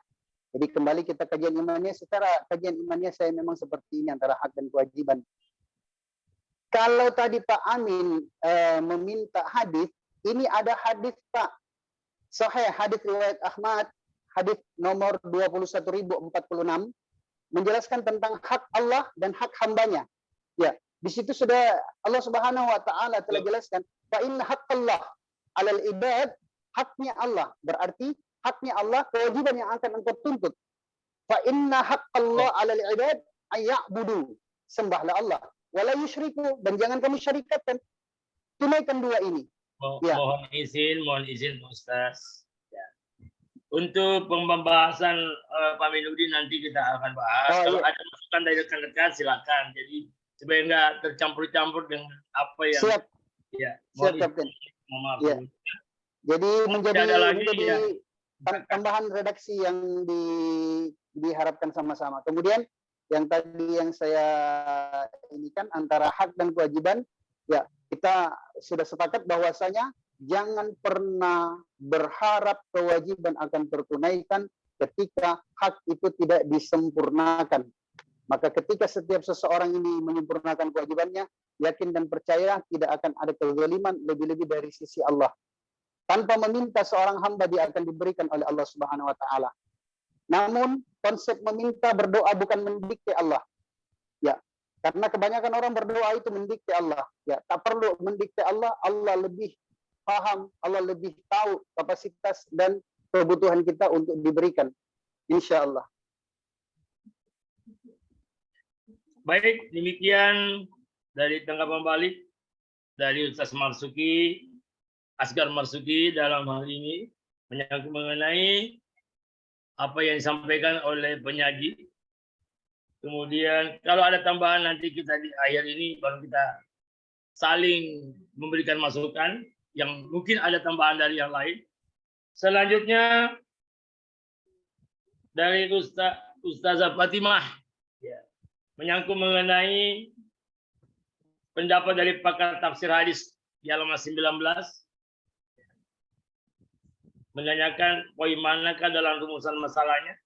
Jadi kembali kita kajian imaniah, secara kajian imaniah saya memang seperti ini antara hak dan kewajiban. Kalau tadi Pak Amin meminta hadis, ini ada hadis Pak Sahih, hadis riwayat Ahmad, hadis nomor 21.046 menjelaskan tentang hak Allah dan hak hambanya. Ya, di situ sudah Allah Subhanahu wa taala telah jelaskan, fa inna haqqallah 'alal ibad, haknya Allah. Berarti haknya Allah, kewajiban yang akan engkau tuntut. Fa inna haqqallah 'alal ibad ayya'budu. Sembahlah Allah, wala yusyriku, dan jangan kamu syarikatkan. Tunaikan dua ini. Ya. Mohon izin Ustaz. Ya. Untuk pembahasan Pak Aminuddin nanti kita akan bahas. Kalau ada masukan dari rekan-rekan silakan. Jadi supaya enggak tercampur-campur dengan apa yang siap. Ya, Siap, Kapten. Ya. Jadi menjadi tambahan redaksi yang diharapkan sama-sama. Kemudian yang tadi yang saya ini kan antara hak dan kewajiban, ya kita sudah sepakat bahwasanya jangan pernah berharap kewajiban akan tertunaikan ketika hak itu tidak disempurnakan. Maka ketika setiap seseorang ini menyempurnakan kewajibannya, yakin dan percaya tidak akan ada kezaliman lebih-lebih dari sisi Allah. Tanpa meminta seorang hamba dia akan diberikan oleh Allah Subhanahu wa taala. Namun konsep meminta berdoa bukan mendikte Allah. Ya, karena kebanyakan orang berdoa itu mendikte Allah. Ya, tak perlu mendikte Allah, Allah lebih paham, Allah lebih tahu kapasitas dan kebutuhan kita untuk diberikan. Insya Allah. Baik, demikian dari tanggapan balik dari Ustaz Marzuki, Asgar Marzuki dalam hal ini menyangkut mengenai apa yang disampaikan oleh penyaji. Kemudian kalau ada tambahan nanti kita di akhir ini baru kita saling memberikan masukan yang mungkin ada tambahan dari yang lain. Selanjutnya dari Ustazah Fatimah ya, menyangkut mengenai pendapat dari pakar tafsir hadis di halaman 19, menanyakan poin manakah dalam rumusan masalahnya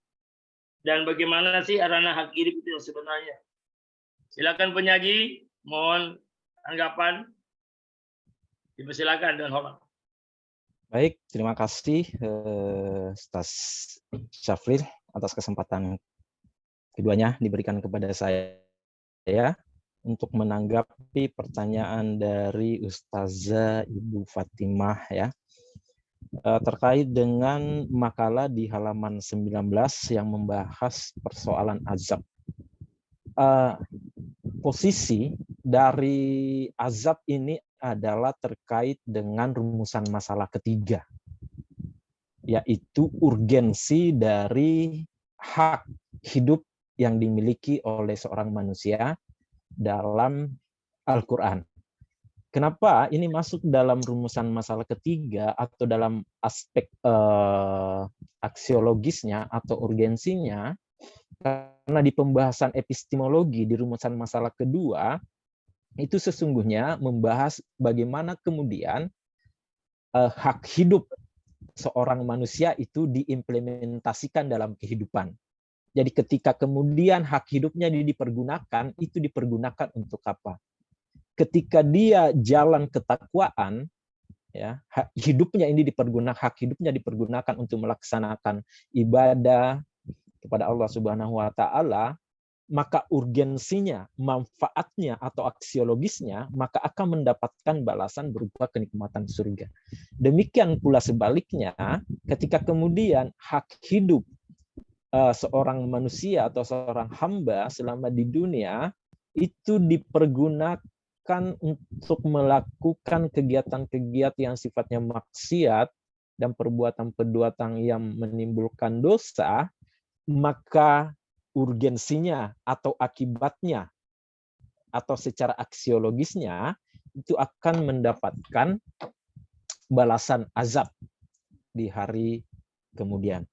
dan bagaimana sih ranah hak hidup itu yang sebenarnya. Silakan penyaji, mohon tanggapan. Dipersilakan dan hormat. Baik, terima kasih Ustaz Syafril atas kesempatan keduanya diberikan kepada saya untuk menanggapi pertanyaan dari Ustazah Ibu Fatimah ya terkait dengan makalah di halaman 19 yang membahas persoalan azab. Posisi dari azab ini adalah terkait dengan rumusan masalah ketiga, yaitu urgensi dari hak hidup yang dimiliki oleh seorang manusia dalam Al-Quran. Kenapa ini masuk dalam rumusan masalah ketiga atau dalam aspek aksiologisnya atau urgensinya? Karena di pembahasan epistemologi di rumusan masalah kedua, itu sesungguhnya membahas bagaimana kemudian hak hidup seorang manusia itu diimplementasikan dalam kehidupan. Jadi ketika kemudian hak hidupnya dipergunakan, itu dipergunakan untuk apa? Ketika dia jalan ketakwaan, ya, hak hidupnya dipergunakan untuk melaksanakan ibadah kepada Allah Subhanahu wa taala, maka urgensinya, manfaatnya atau aksiologisnya maka akan mendapatkan balasan berupa kenikmatan surga. Demikian pula sebaliknya, ketika kemudian hak hidup seorang manusia atau seorang hamba selama di dunia itu dipergunakan untuk melakukan kegiatan-kegiatan yang sifatnya maksiat dan perbuatan-perbuatan yang menimbulkan dosa, maka urgensinya atau akibatnya atau secara aksiologisnya itu akan mendapatkan balasan azab di hari kemudian.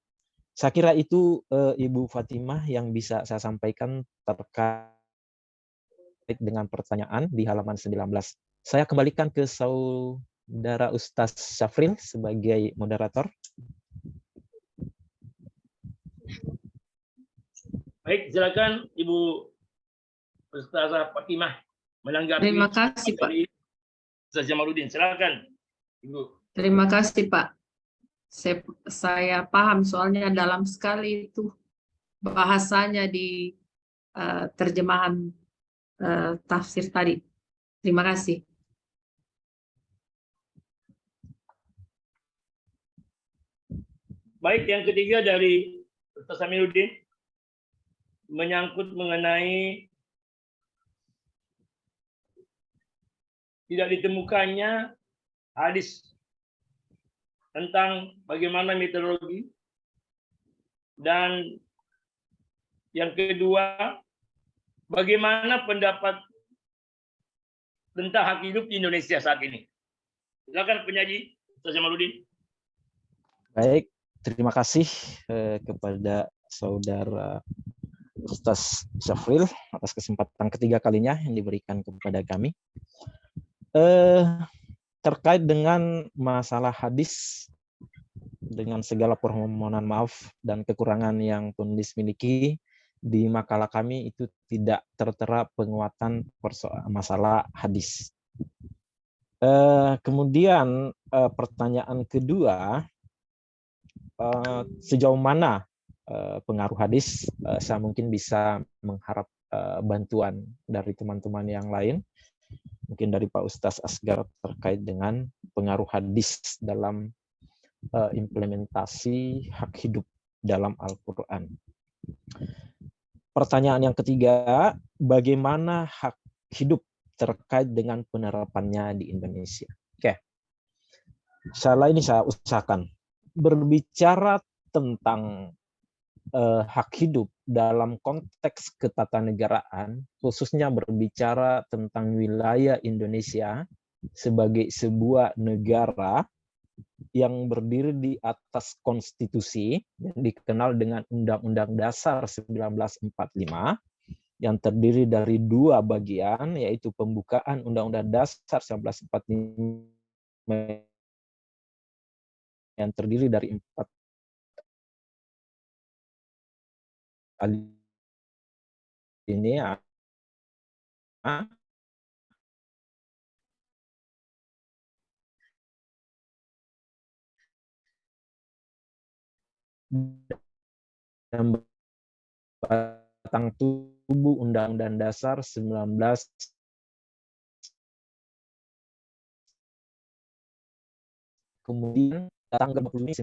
Saya kira itu Ibu Fatimah yang bisa saya sampaikan terkait dengan pertanyaan di halaman 19. Saya kembalikan ke Saudara Ustaz Syafril sebagai moderator. Baik, silakan Ibu Ustazah Fatimah menanggapi. Terima kasih, Pak. Ustaz Jamaluddin, silakan Ibu. Terima kasih, Pak. Saya paham soalnya dalam sekali itu bahasanya di terjemahan tafsir tadi. Terima kasih. Baik, yang ketiga dari Ustaz Jamaluddin menyangkut mengenai tidak ditemukannya hadis tentang bagaimana metodologi, dan yang kedua bagaimana pendapat tentang hak hidup di Indonesia saat ini. Silakan penyaji Ustaz Jamaluddin. Baik, terima kasih kepada Saudara Ustaz Syafril atas kesempatan ketiga kalinya yang diberikan kepada kami. Terkait dengan masalah hadis, dengan segala permohonan maaf dan kekurangan yang penulis miliki, di makalah kami itu tidak tertera penguatan masalah hadis. Kemudian pertanyaan kedua, sejauh mana pengaruh hadis, saya mungkin bisa mengharap bantuan dari teman-teman yang lain, mungkin dari Pak Ustaz Asgar terkait dengan pengaruh hadis dalam implementasi hak hidup dalam Al-Quran. Pertanyaan yang ketiga, bagaimana hak hidup terkait dengan penerapannya di Indonesia? Oke, ini saya usahakan berbicara tentang hak hidup dalam konteks ketatanegaraan, khususnya berbicara tentang wilayah Indonesia sebagai sebuah negara yang berdiri di atas konstitusi yang dikenal dengan Undang-Undang Dasar 1945 yang terdiri dari dua bagian, yaitu pembukaan Undang-Undang Dasar 1945 yang terdiri dari 4 ini dan batang tubuh Undang-Undang Dasar 19 kemudian tanggal 29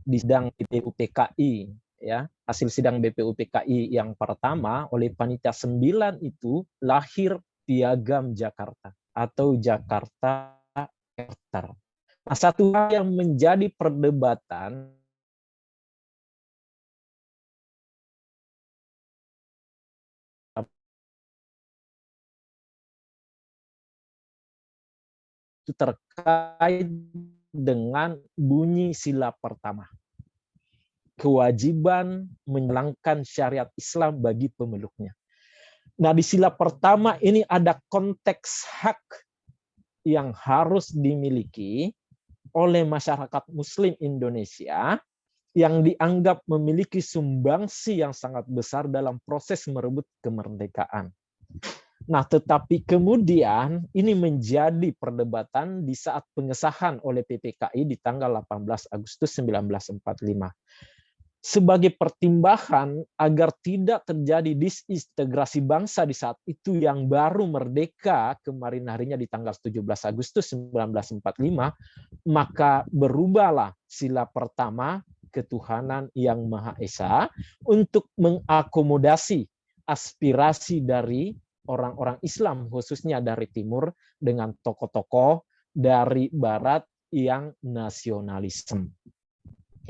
di sidang BPUPKI, ya, hasil sidang BPUPKI yang pertama oleh panitia 9 itu lahir Piagam Jakarta atau Jakarta Charter. Nah, satu hal yang menjadi perdebatan itu terkait dengan bunyi sila pertama. Kewajiban menjalankan syariat Islam bagi pemeluknya. Nah, di sila pertama ini ada konteks hak yang harus dimiliki oleh masyarakat Muslim Indonesia yang dianggap memiliki sumbangsi yang sangat besar dalam proses merebut kemerdekaan. Nah, tetapi kemudian ini menjadi perdebatan di saat pengesahan oleh PPKI di tanggal 18 Agustus 1945. Sebagai pertimbangan agar tidak terjadi disintegrasi bangsa di saat itu yang baru merdeka kemarin harinya di tanggal 17 Agustus 1945, maka berubahlah sila pertama ketuhanan yang Maha Esa untuk mengakomodasi aspirasi dari orang-orang Islam, khususnya dari Timur, dengan tokoh-tokoh dari Barat yang nasionalisme.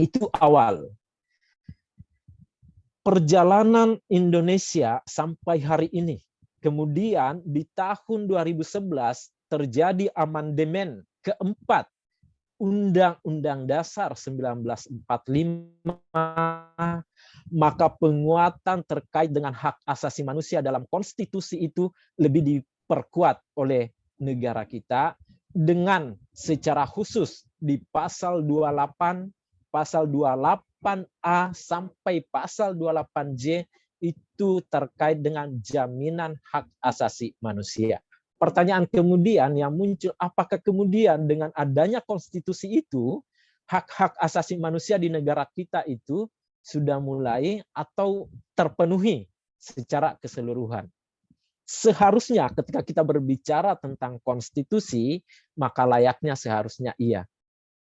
Itu awal. Perjalanan Indonesia sampai hari ini. Kemudian di tahun 2011 terjadi amandemen keempat Undang-Undang Dasar 1945, maka penguatan terkait dengan hak asasi manusia dalam konstitusi itu lebih diperkuat oleh negara kita dengan secara khusus di pasal 28, pasal 28A sampai pasal 28J itu terkait dengan jaminan hak asasi manusia. Pertanyaan kemudian yang muncul, apakah kemudian dengan adanya konstitusi itu, hak-hak asasi manusia di negara kita itu sudah mulai atau terpenuhi secara keseluruhan? Seharusnya ketika kita berbicara tentang konstitusi, maka layaknya seharusnya iya.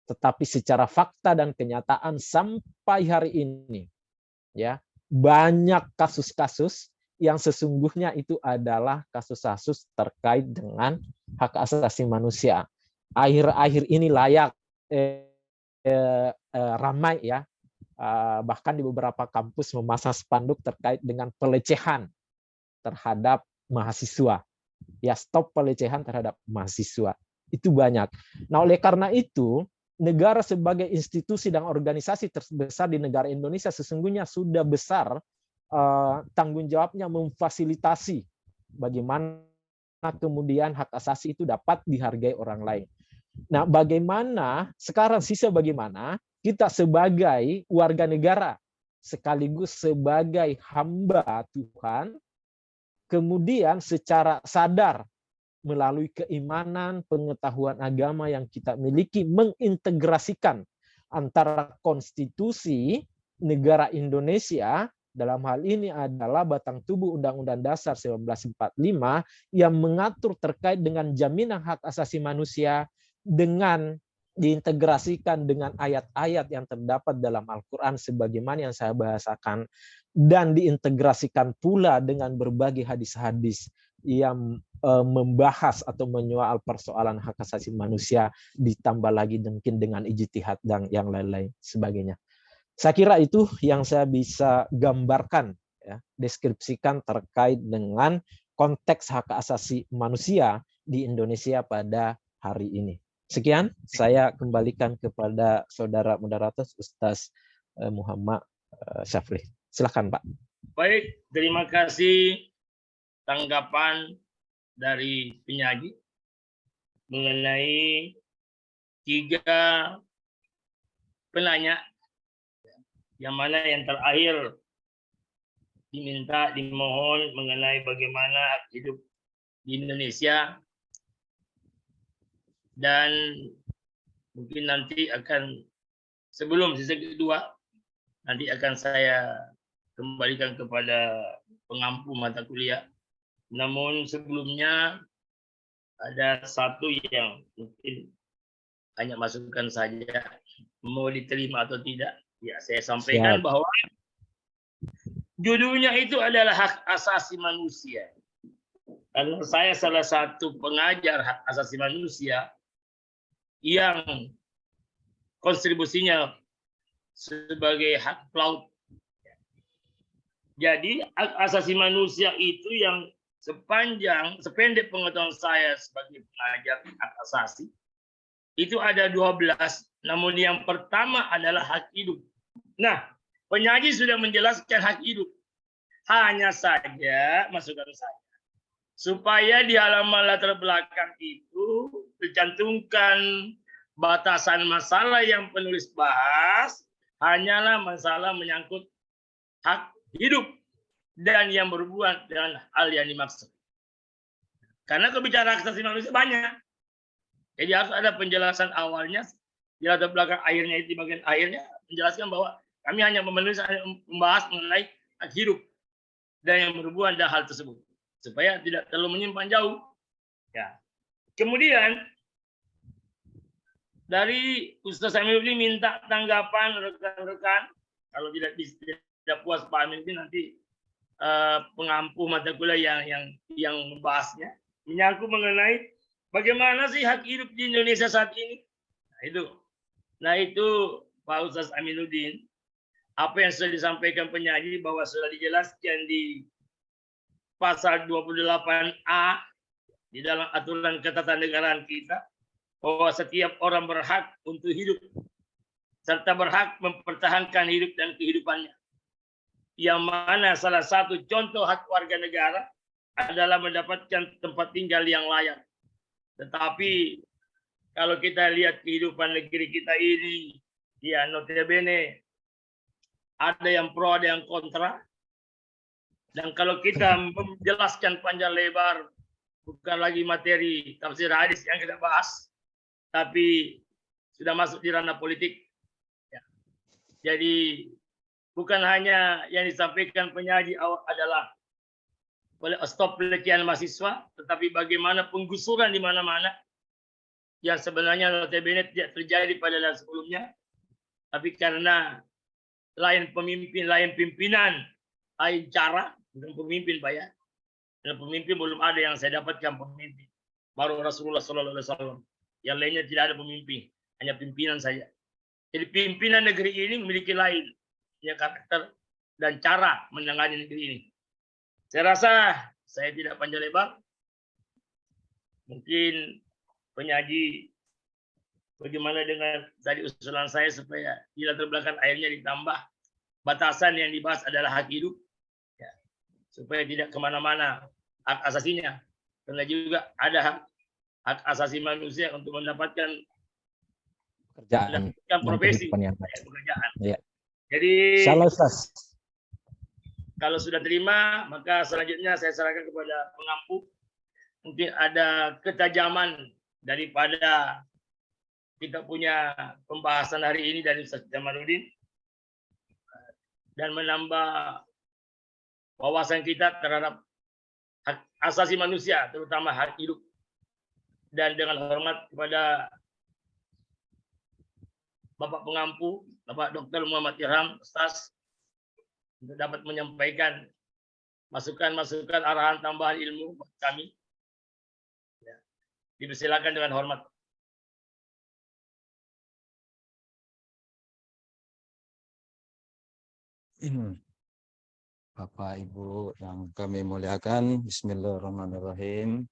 Tetapi secara fakta dan kenyataan sampai hari ini, ya, banyak kasus-kasus yang sesungguhnya itu adalah kasus-kasus terkait dengan hak asasi manusia. Akhir-akhir ini layak ramai ya, bahkan di beberapa kampus memasang spanduk terkait dengan pelecehan terhadap mahasiswa. Ya, stop pelecehan terhadap mahasiswa. Itu banyak. Nah, oleh karena itu, negara sebagai institusi dan organisasi terbesar di negara Indonesia sesungguhnya sudah besar tanggung jawabnya memfasilitasi bagaimana kemudian hak asasi itu dapat dihargai orang lain. Nah, bagaimana sekarang sisa bagaimana kita sebagai warga negara sekaligus sebagai hamba Tuhan kemudian secara sadar melalui keimanan, pengetahuan agama yang kita miliki mengintegrasikan antara konstitusi negara Indonesia, dalam hal ini adalah batang tubuh Undang-Undang Dasar 1945 yang mengatur terkait dengan jaminan hak asasi manusia dengan diintegrasikan dengan ayat-ayat yang terdapat dalam Al-Quran sebagaimana yang saya bahasakan dan diintegrasikan pula dengan berbagai hadis-hadis yang membahas atau menyoal persoalan hak asasi manusia ditambah lagi mungkin dengan ijtihad dan yang lain-lain sebagainya. Saya kira itu yang saya bisa gambarkan, ya, deskripsikan terkait dengan konteks hak asasi manusia di Indonesia pada hari ini. Sekian, saya kembalikan kepada saudara moderator Ustaz Muhammad Syafri. Silakan, Pak. Baik, terima kasih tanggapan dari penyaji mengenai 3 penanya, yang mana yang terakhir dimohon mengenai bagaimana hidup di Indonesia, dan mungkin nanti akan sebelum sesi kedua nanti akan saya kembalikan kepada pengampu mata kuliah. Namun sebelumnya ada satu yang mungkin hanya masukan saja, mau diterima atau tidak. Ya, saya sampaikan bahwa judulnya itu adalah hak asasi manusia. Karena saya salah satu pengajar hak asasi manusia yang kontribusinya sebagai hak PLAUD. Jadi hak asasi manusia itu yang sependek pengetahuan saya sebagai pengajar hak asasi, itu ada 12, namun yang pertama adalah hak hidup. Nah, penyaji sudah menjelaskan hak hidup. Hanya saja masukan saya, supaya di halaman latar belakang itu tercantumkan batasan masalah yang penulis bahas hanyalah masalah menyangkut hak hidup dan yang berhubungan dengan hal yang dimaksud. Karena kebicaraan hak asasi manusia banyak. Jadi harus ada penjelasan awalnya, di latar belakang akhirnya, di bagian akhirnya menjelaskan bahwa kami hanya membahas mengenai hak hidup dan yang berhubungan dengan hal tersebut, supaya tidak terlalu menyimpang jauh. Ya. Kemudian dari Ustaz Aminuddin minta tanggapan rekan-rekan. Kalau tidak puas Pak Aminuddin, nanti pengampu mata kuliah yang membahasnya menyangkut mengenai bagaimana sih hak hidup di Indonesia saat ini. Nah itu Pak Ustaz Aminuddin, apa yang sudah disampaikan penyaji bahwa sudah dijelaskan di pasal 28A di dalam aturan ketatanegaraan kita, bahwa setiap orang berhak untuk hidup serta berhak mempertahankan hidup dan kehidupannya. Yang mana salah satu contoh hak warga negara adalah mendapatkan tempat tinggal yang layak. Tetapi kalau kita lihat kehidupan negeri kita ini, ya notabene ada yang pro, ada yang kontra. Dan kalau kita menjelaskan panjang lebar, bukan lagi materi tafsir hadis yang kita bahas, tapi sudah masuk di ranah politik. Ya. Jadi bukan hanya yang disampaikan penyaji adalah stop pelecehan mahasiswa, tetapi bagaimana penggusuran di mana-mana yang sebenarnya notabene tidak terjadi pada yang sebelumnya, tapi karena lain pemimpin, lain pimpinan, lain cara, bukan pemimpin Pak ya. Dan pemimpin belum ada yang saya dapatkan pemimpin. Baru Rasulullah SAW. Yang lainnya tidak ada pemimpin, hanya pimpinan saja. Jadi pimpinan negeri ini memiliki lain ya karakter dan cara menangani negeri ini. Saya rasa saya tidak panjang lebar. Mungkin penyaji bagaimana dengan tadi usulan saya supaya di latar belakang akhirnya ditambah batasan yang dibahas adalah hak hidup, ya, supaya tidak kemana-mana hak asasinya. Karena juga ada hak asasi manusia untuk mendapatkan Pekerjaan profesi, yang pekerjaan. Ya. Jadi Salah, Ustaz. kalau sudah terima, maka selanjutnya saya serahkan kepada pengampu. Mungkin ada ketajaman daripada kita punya pembahasan hari ini dari Ustaz Jamaluddin dan menambah wawasan kita terhadap hak asasi manusia, terutama hak hidup. Dan dengan hormat kepada Bapak pengampu, Bapak Dr. Muhammad Irham, Ustaz, untuk dapat menyampaikan masukan-masukan arahan tambahan ilmu buat kami. Ya. Dipersilakan dengan hormat. Bapak Ibu yang kami muliakan, Bismillahirrahmanirrahim.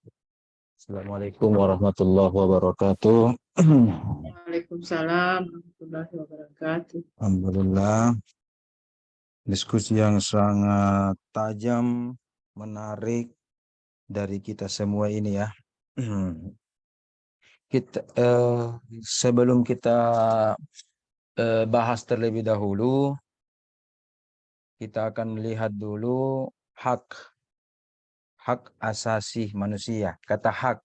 Assalamualaikum warahmatullahi wabarakatuh. Waalaikumsalam warahmatullahi wabarakatuh. Alhamdulillah. Diskusi yang sangat tajam, menarik dari kita semua ini ya. Sebelum kita bahas terlebih dahulu, kita akan melihat dulu hak asasi manusia. Kata hak,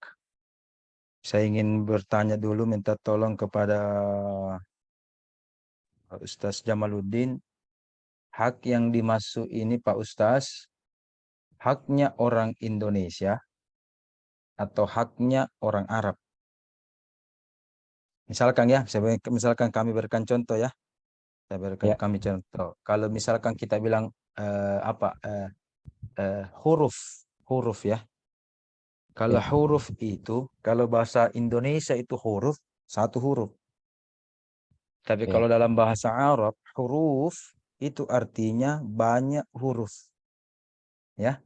saya ingin bertanya dulu, minta tolong kepada Ustaz Jamaluddin. Hak yang dimaksud ini Pak Ustaz, haknya orang Indonesia atau haknya orang Arab? Misalkan ya, misalkan kami berikan contoh ya. Saya berikan kami contoh. Kalau misalkan kita bilang huruf ya. Kalau huruf itu, kalau bahasa Indonesia itu huruf, satu huruf. Tapi kalau dalam bahasa Arab, huruf itu artinya banyak huruf. Ya.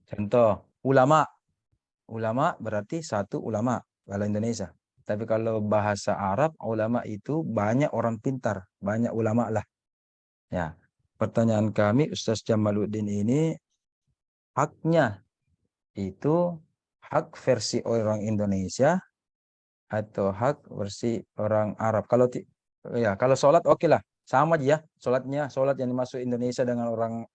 Contoh, ulama. Ulama berarti satu ulama kalau Indonesia. Tapi kalau bahasa Arab, ulama itu banyak orang pintar, banyak ulama lah. Ya, pertanyaan kami Ustaz Jamaluddin ini, haknya itu hak versi orang Indonesia atau hak versi orang Arab? Kalau ya kalau sholat oke lah, sama aja ya. Sholat yang dimasuk Indonesia dengan orang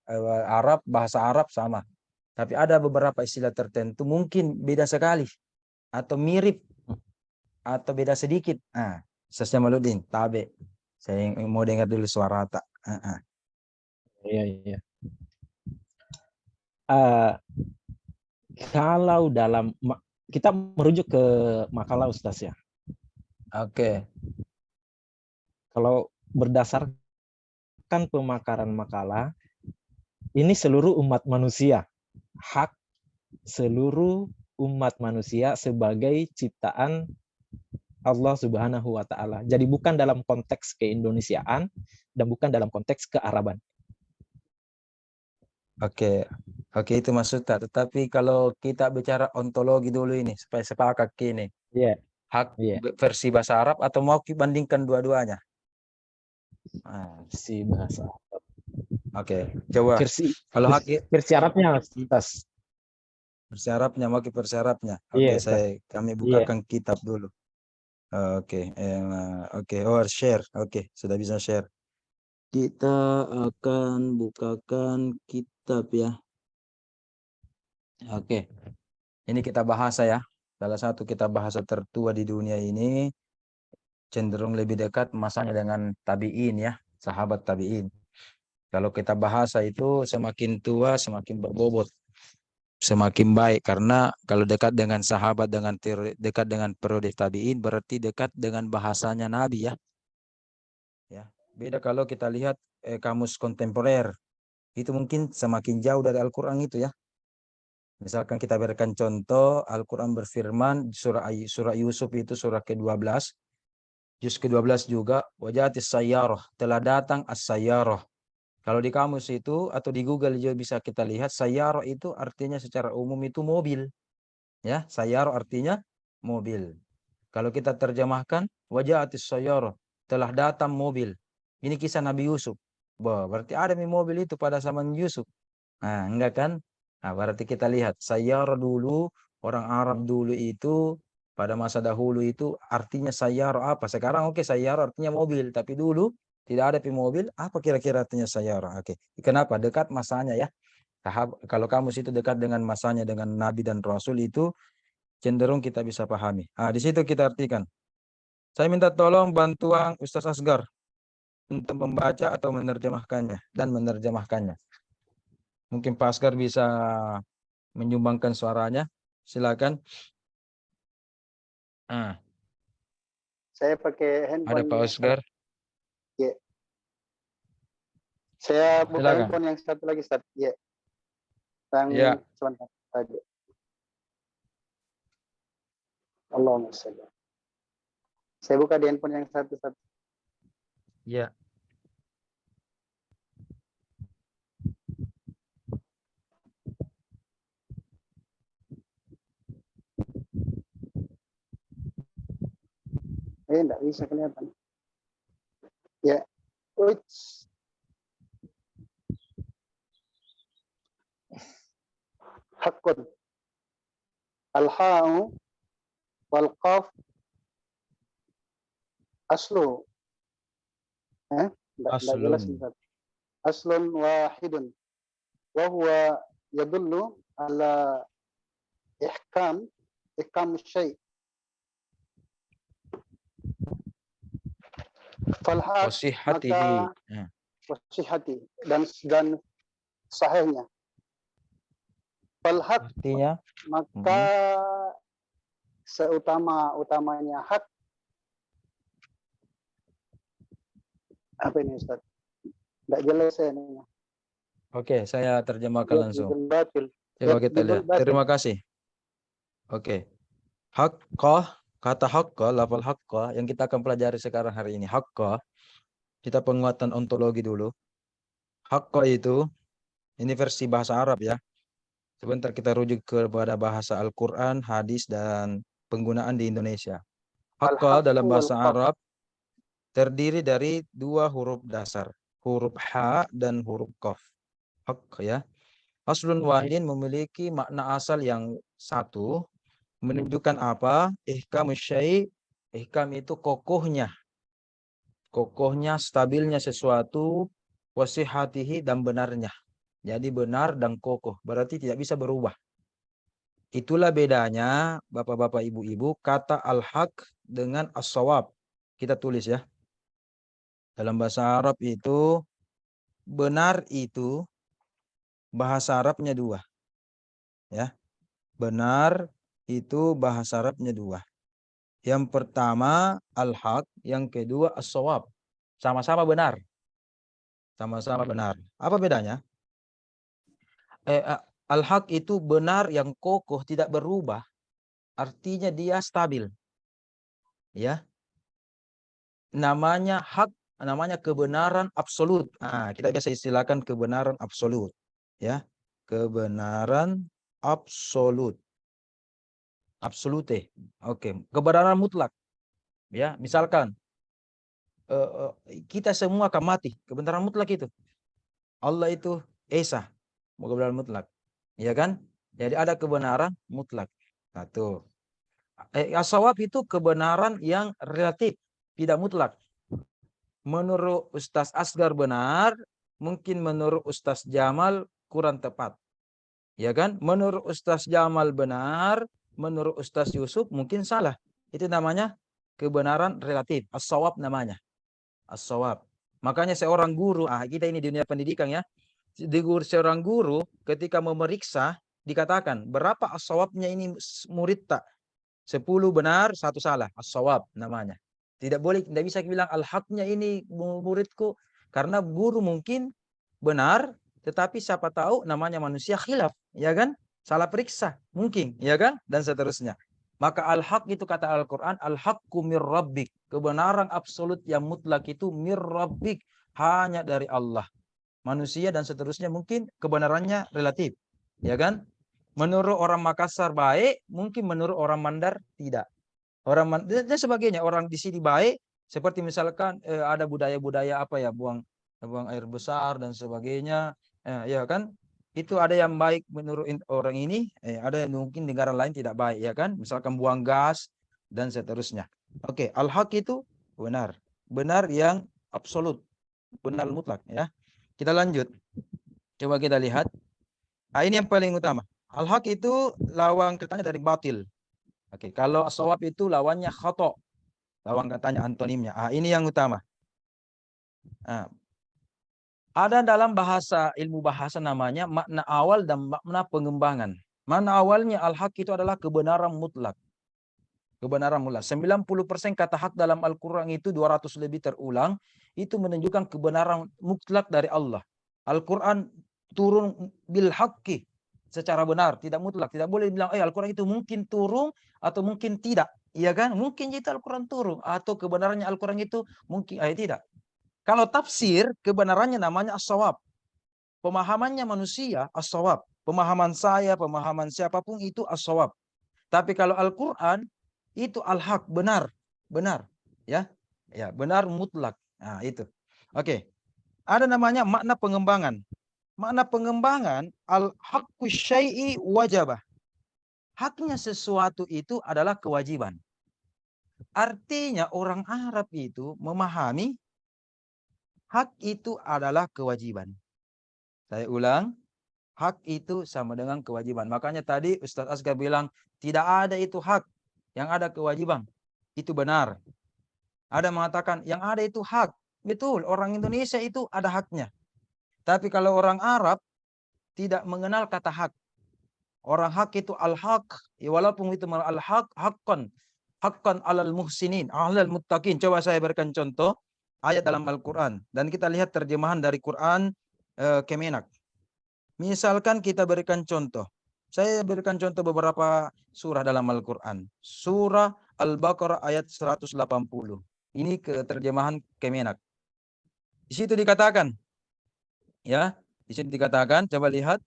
Arab, bahasa Arab sama. Tapi ada beberapa istilah tertentu mungkin beda sekali atau mirip atau beda sedikit. Nah, Ustaz Jamaluddin, tabe. Saya mau dengar dulu suara tak. Iya, iya. Kalau dalam kita merujuk ke makalah Ustaz ya. Oke. Kalau berdasarkan pemakaran makalah, ini seluruh umat manusia, hak seluruh umat manusia sebagai ciptaan Allah Subhanahu wa taala. Jadi bukan dalam konteks keindonesiaan dan bukan dalam konteks kearaban. Oke, itu maksud tak. Tetapi kalau kita bicara ontologi dulu ini, supaya sepakat kini, Iya, hak iya. versi bahasa Arab atau mau dibandingkan dua-duanya? Si bahasa. Oke, coba. Kalau hak versi Arabnya Ustaz. versi Arabnya, mau versi Arabnya. Iya, Oke, kami bukakan kitab dulu. Oke, oh share. Oke, sudah bisa share. Kita akan bukakan kitab ya. Oke, ini kita bahasa ya. Salah satu kitab bahasa tertua di dunia ini, cenderung lebih dekat masanya dengan tabi'in ya, sahabat tabi'in. Kalau kita bahasa itu semakin tua semakin berbobot, semakin baik, karena kalau dekat dengan sahabat, dengan dekat dengan periode tabi'in berarti dekat dengan bahasanya Nabi ya. Ya, beda kalau kita lihat kamus kontemporer, itu mungkin semakin jauh dari Al-Qur'an itu ya. Misalkan kita berikan contoh, Al-Qur'an berfirman surah Yusuf itu surah ke-12, juz ke-12 juga, wajatis sayyarah, telah datang as-sayyarah. Kalau di kamus itu atau di Google juga bisa kita lihat, sayyarah itu artinya secara umum itu mobil. Ya, sayyarah artinya mobil. Kalau kita terjemahkan, wajatis sayyarah, telah datang mobil. Ini kisah Nabi Yusuf. Berarti ada mobil itu pada zaman Yusuf. Nah, enggak kan? Nah, berarti kita lihat sayyarah dulu, orang Arab dulu itu pada masa dahulu itu artinya sayyarah apa? Sekarang oke, sayyarah artinya mobil, tapi dulu tidak ada mobil. Apa kira-kira artinya sayyarah? Oke. Kenapa? Dekat masanya ya. Kalau kamus itu dekat dengan masanya, dengan Nabi dan Rasul itu cenderung kita bisa pahami. Di situ kita artikan. Saya minta tolong bantuan Ustaz Asgar untuk membaca atau menerjemahkannya dan menerjemahkannya. Mungkin Pak Asgar bisa menyumbangkan suaranya. Silakan. Saya pakai handphone. Ada Pak Asgar. Ya. Saya buka Silakan. handphone yang satu lagi, Ustaz. Ya. Yang Ya. sebentar saja. Allahumma shalli. Saya buka di handphone yang satu-satu. Ya. Enggak bisa kelihatan. Ya. Uits. Hakun. Al-ha'u wal qaf aslu. Enggak jelas. Aslun wahidun. Wa huwa yadullu ala ihkam syai'. Falhaq Wasihatihi. wasihati dan sahihnya. Falhaq Artinya maka seutama-utamanya hak. Apa ini Ustaz? Tidak jelas ini. Oke, saya terjemahkan langsung. Batil. Coba kita lihat. Terima kasih. Oke. Haqqah, kata haqqah, lafal haqqah yang kita akan pelajari sekarang hari ini. Haqqah, kita penguatan ontologi dulu. Haqqah itu, ini versi bahasa Arab ya. Sebentar kita rujuk kepada bahasa Al-Quran, hadis, dan penggunaan di Indonesia. Haqqa dalam bahasa Arab terdiri dari dua huruf dasar, huruf ha dan huruf qaf. Haqq ya. Aslun wahidin memiliki makna asal yang satu, menunjukkan apa? Ihkam syai', ihkam itu kokohnya. Kokohnya, stabilnya sesuatu, wasihatihi dan benarnya. Jadi benar dan kokoh, berarti tidak bisa berubah. Itulah bedanya Bapak-bapak, Ibu-ibu, kata al-haq dengan as-shawab. Kita tulis ya. Dalam bahasa Arab itu benar itu bahasa Arabnya dua. Ya. Benar itu bahasa Arabnya dua. Yang pertama al-haq, yang kedua as-shawab. Sama-sama benar. Sama-sama benar. Apa bedanya? Al-haq itu benar yang kokoh, tidak berubah. Artinya dia stabil. Ya. Namanya hak, namanya kebenaran absolut. Nah, kita biasa istilahkan kebenaran absolut. Ya. Kebenaran absolut. Absolute. Oke, kebenaran mutlak. Ya, misalkan kita semua akan mati. Kebenaran mutlak itu. Allah itu Esa. Kebenaran mutlak. Ya kan? Jadi ada kebenaran mutlak. Satu. As-shawab itu kebenaran yang relatif, tidak mutlak. Menurut Ustaz Asgar benar, mungkin menurut Ustaz Jamal kurang tepat. Ya kan? Menurut Ustaz Jamal benar, menurut Ustaz Yusuf mungkin salah. Itu namanya kebenaran relatif. As-shawab namanya. As-shawab. Makanya seorang guru, kita ini di dunia pendidikan ya. Seorang guru ketika memeriksa dikatakan berapa as-shawabnya ini murid tak? 10 benar, 1 salah. As-shawab namanya. Tidak boleh, tidak bisa bilang al-haqnya ini muridku. Karena guru mungkin benar, tetapi siapa tahu namanya manusia khilaf. Ya kan? Salah periksa. Mungkin. Ya kan? Dan seterusnya. Maka al-haq itu kata Al-Quran, al-haqqu mir rabbik. Kebenaran absolut yang mutlak itu mir rabbik. Hanya dari Allah. Manusia dan seterusnya mungkin kebenarannya relatif. Ya kan? Menurut orang Makassar baik, mungkin menurut orang Mandar tidak. Dan sebagainya, orang di sini baik, seperti misalkan ada budaya-budaya apa ya, buang air besar dan sebagainya, ya kan? Itu ada yang baik menurut orang ini, ada yang mungkin negara lain tidak baik, ya kan? Misalkan buang gas dan seterusnya. Oke, al-haq itu benar, benar yang absolut, benar mutlak, ya. Kita lanjut. Coba kita lihat. Ini yang paling utama. Al-haq itu lawan katanya dari batil. Oke, kalau as-shawab itu lawannya khata'. Lawan katanya antonimnya. Ini yang utama. Ada dalam bahasa, ilmu bahasa namanya makna awal dan makna pengembangan. Makna awalnya al-haq itu adalah kebenaran mutlak. Kebenaran mutlak. 90% kata hak dalam Al-Quran itu 200 lebih terulang. Itu menunjukkan kebenaran mutlak dari Allah. Al-Quran turun bil haqqi. Secara benar, tidak mutlak. Tidak boleh bilang, Al-Quran itu mungkin turun atau mungkin tidak. Iya kan? Mungkin itu Al-Quran turun. Atau kebenarannya Al-Quran itu mungkin, tidak. Kalau tafsir, kebenarannya namanya as-shawab. Pemahamannya manusia, as-shawab. Pemahaman saya, pemahaman siapapun itu as-shawab. Tapi kalau Al-Quran, itu al-haq, benar. Benar. Ya, benar mutlak. Nah, itu. Oke. Ada namanya makna pengembangan. Makna pengembangan al-haqqu syai'i wajabah. Haknya sesuatu itu adalah kewajiban. Artinya orang Arab itu memahami hak itu adalah kewajiban. Saya ulang, hak itu sama dengan kewajiban. Makanya tadi Ustaz Asgar bilang tidak ada itu hak, yang ada kewajiban. Itu benar. Ada mengatakan yang ada itu hak. Betul, orang Indonesia itu ada haknya. Tapi kalau orang Arab tidak mengenal kata hak. Orang hak itu al-haq, walaupun itu al-haq, haqqan alal muhsinin, alal muttaqin. Coba saya berikan contoh ayat dalam Al-Quran. Dan kita lihat terjemahan dari Quran Kemenak. Misalkan kita berikan contoh. Saya berikan contoh beberapa surah dalam Al-Quran. Surah Al-Baqarah ayat 180. Ini terjemahan Kemenak. Di situ dikatakan, ya, di situ dikatakan, coba lihat.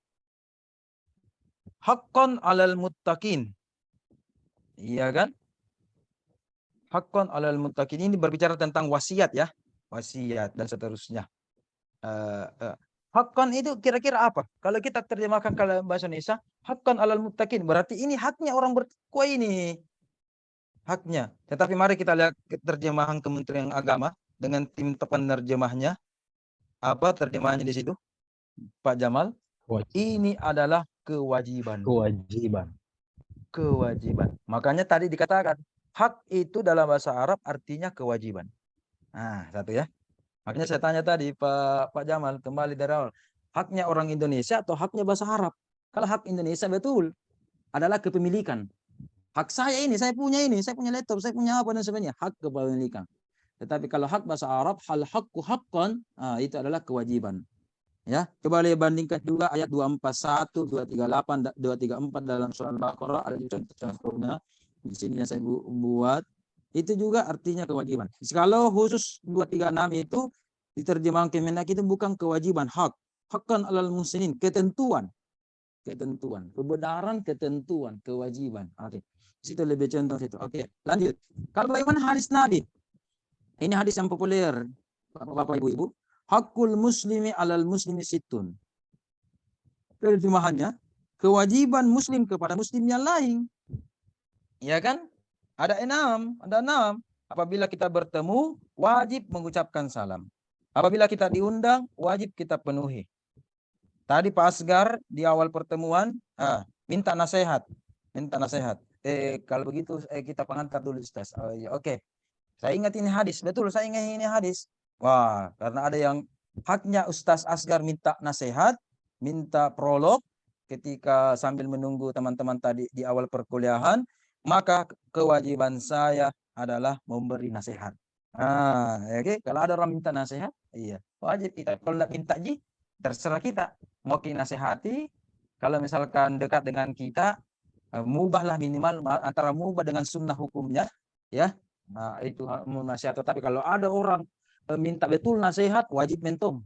haqqan 'alal muttaqin. Iya kan? Haqqan 'alal muttaqin ini berbicara tentang wasiat ya. Wasiat dan seterusnya. Haqqan itu kira-kira apa? Kalau kita terjemahkan kalau bahasa Indonesia, haqqan 'alal muttaqin berarti ini haknya orang bertakwa ini. Haknya. Tetapi mari kita lihat terjemahan Kementerian Agama dengan tim penerjemahnya. Apa terjemahannya di situ? Pak Jamal, ini adalah kewajiban. Kewajiban. Kewajiban. Makanya tadi dikatakan hak itu dalam bahasa Arab artinya kewajiban. Nah, satu ya. Makanya saya tanya tadi Pak Jamal kembali dari awal. Haknya orang Indonesia atau haknya bahasa Arab? Kalau hak Indonesia betul adalah kepemilikan. Hak saya ini, saya punya laptop, saya punya apa dan sebagainya. Hak kepemilikan. Tetapi kalau hak bahasa Arab, hal hakku haqqan, itu adalah kewajiban. Ya, coba lihat bandingkan juga ayat 241, 238, 234 dalam surah Al-Baqarah, ada contoh-contohnya. Di sini yang saya buat, itu juga artinya kewajiban. Kalau khusus 236 itu diterjemahkan Kemenak itu bukan kewajiban, hak. Haqqan 'alal muslimin, ketentuan. Ketentuan, kebenaran, ketentuan, kewajiban. Oke. Situ lebih contoh situ. Oke, lanjut. Kalau bagaimana hadis Nabi? Ini hadis yang populer, Bapak Ibu-ibu. Hakul muslimi 'alal muslimi situn. Terjemahannya, kewajiban muslim kepada muslim yang lain. Ya kan? Ada enam. Apabila kita bertemu, wajib mengucapkan salam. Apabila kita diundang, wajib kita penuhi. Tadi Pak Asgar di awal pertemuan minta nasihat. Kalau begitu kita pengantar dulu Ustaz. Oh, ya, oke. Saya ingat ini hadis. Betul, saya ingat ini hadis. Wah, karena ada yang haknya Ustaz Asgar minta nasihat, minta prolog ketika sambil menunggu teman-teman tadi di awal perkuliahan, maka kewajiban saya adalah memberi nasihat. Oke. Kalau ada orang minta nasihat, iya, wajib kita. Kalau tidak minta terserah kita. Mau kita nasihati, kalau misalkan dekat dengan kita, mubahlah minimal antara mubah dengan sunnah hukumnya, ya. Nah, itu nasihat. Tapi kalau ada orang minta betul nasihat, wajib mentom,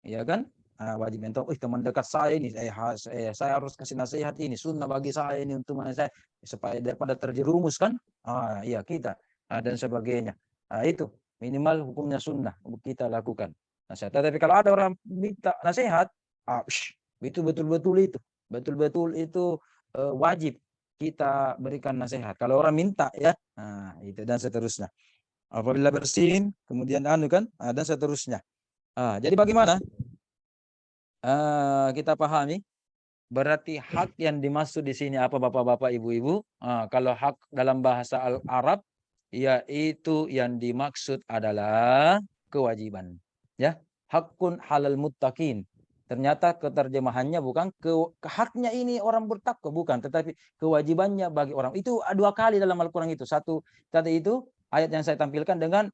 ya kan? Wajib mentom. Teman dekat saya ini, saya harus kasih nasihat ini, sunnah bagi saya ini untuk saya supaya daripada terjerumus kan? Iya kita dan sebagainya. Itu minimal hukumnya sunnah kita lakukan nasihat. Tapi kalau ada orang minta nasihat, itu betul-betul itu wajib kita berikan nasihat. Kalau orang minta ya, itu dan seterusnya. Apabila bersin, kemudian kan, dan seterusnya. Jadi bagaimana? Kita pahami. Berarti hak yang dimaksud di sini apa Bapak-bapak, Ibu-ibu? Kalau hak dalam bahasa Arab, yaitu yang dimaksud adalah kewajiban. Ya, hakun halal muttaqin. Ternyata keterjemahannya bukan haknya ini orang bertakwa, bukan, tetapi kewajibannya bagi orang. Itu dua kali dalam Al-Quran itu. Satu tadi itu ayat yang saya tampilkan dengan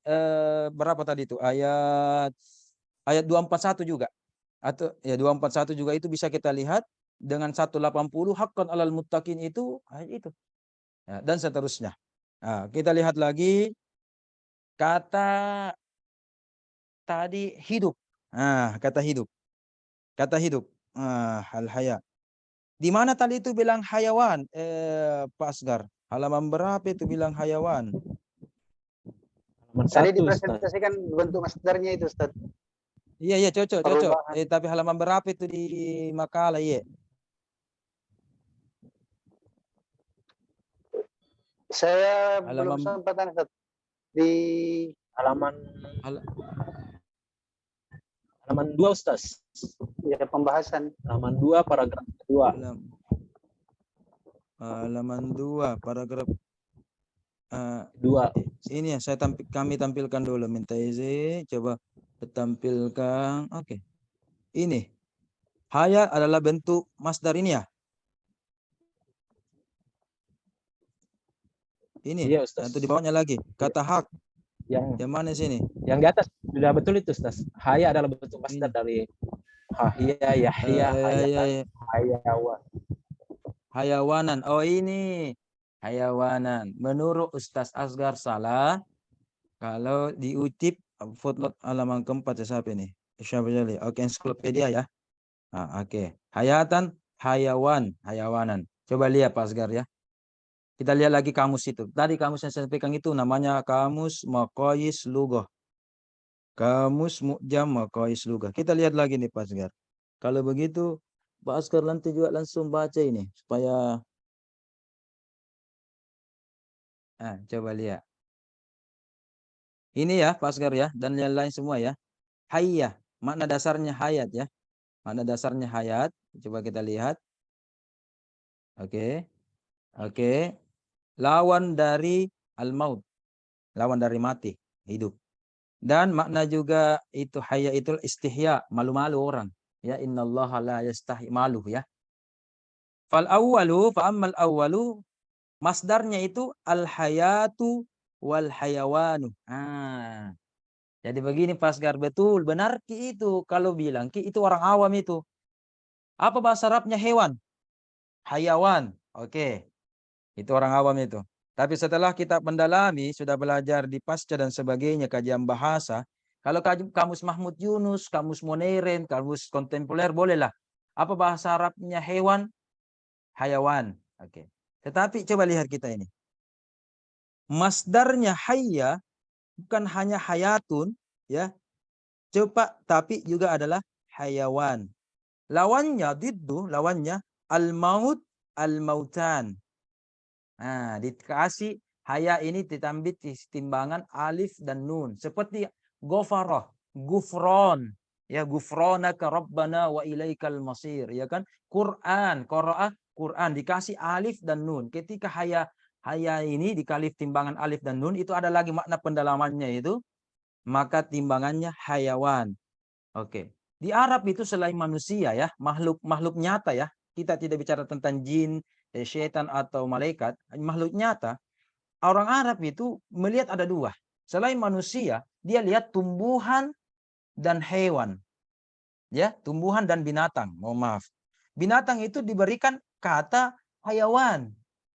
berapa tadi itu? Ayat 241 juga. Atau ya 241 juga itu bisa kita lihat dengan 180 haqqan 'alal muttaqin itu ayat itu. Ya, dan seterusnya. Kita lihat lagi kata tadi hidup. Kata hidup. Kata hidup. Al-haya. Di mana tadi itu bilang hayawan? Pak Asgar. Halaman berapa itu bilang hayawan? Halaman Tadi 1, dipresentasikan bentuk masdarnya itu, Ustaz. Iya, cocok. Perubahan. Tapi halaman berapa itu di makalah, iya? Saya belum sempat, Ustaz. Di halaman 2 Ustaz. ya pembahasan. Halaman 2 paragraf kedua. Halaman 2 paragraf 2. Ini ya kami tampilkan dulu, minta izin coba tampilkan. Oke. Ini haya adalah bentuk masdar ini ya. Ini Iya, Ustaz. itu di bawahnya lagi kata hak. Yang mana sini? Yang di atas sudah betul itu, Ustaz. Haya adalah bentuk masdar dari hahya, yahya, hayawan. Hayawanan. Oh, ini hayawanan. Menurut Ustaz Asgar salah. Kalau diutip footnote halaman keempat siapa ini? Syabjali. Oke, ensiklopedia ya. Oke. hayawan, hayawanan. Coba lihat Pak Asgar ya. Kita lihat lagi kamus itu. Tadi kamus yang saya sampaikan itu namanya kamus Maqayis Lughah. Kamus Mu'jam Maqayis Lughah. Kita lihat lagi nih Pak Asgar. Kalau begitu Pak Asgar nanti juga langsung baca ini supaya coba lihat. Ini ya Pak Asgar ya dan yang lain semua ya. Hayyah, makna dasarnya hayat ya. Makna dasarnya hayat. Coba kita lihat. Oke. Oke. Lawan dari al-maut. Lawan dari mati, hidup. Dan makna juga itu haya itu istihya, malu-malu orang. Ya, innallaha la yastahi malu ya. Fal awwalu fa ammal awwalu masdarnya itu al-hayatu wal hayawanu. Jadi begini Pak Asgar, betul benar Ki itu kalau bilang Ki itu orang awam itu. Apa bahasa Arabnya hewan? Hayawan. Oke. Itu orang awam itu. Tapi setelah kita mendalami, sudah belajar di pasca dan sebagainya, kajian bahasa, kalau kamus Mahmud Yunus, kamus modern, kamus kontemporer, bolehlah. Apa bahasa Arabnya hewan? Hayawan. Oke. Tetapi coba lihat kita ini. Masdarnya hayya bukan hanya hayatun, ya. Coba, tapi juga adalah hayawan. Lawannya, lawannya al-maut, al-mautan. Nah, dikasih haya ini ditambah timbangan alif dan nun. Seperti ghafarah, gufron. Ya, gufronaka rabbana wa ilaikal masir. Ya kan? Quran, qiraah, Quran dikasih alif dan nun. Ketika haya ini dikalif timbangan alif dan nun, itu ada lagi makna pendalamannya itu. Maka timbangannya hayawan. Oke. Di Arab itu selain manusia ya, makhluk nyata ya. Kita tidak bicara tentang jin, syaitan atau malaikat, makhluk nyata. Orang Arab itu melihat ada dua. Selain manusia, dia lihat tumbuhan dan hewan. Ya, tumbuhan dan binatang. Mohon maaf. Binatang itu diberikan kata hayawan.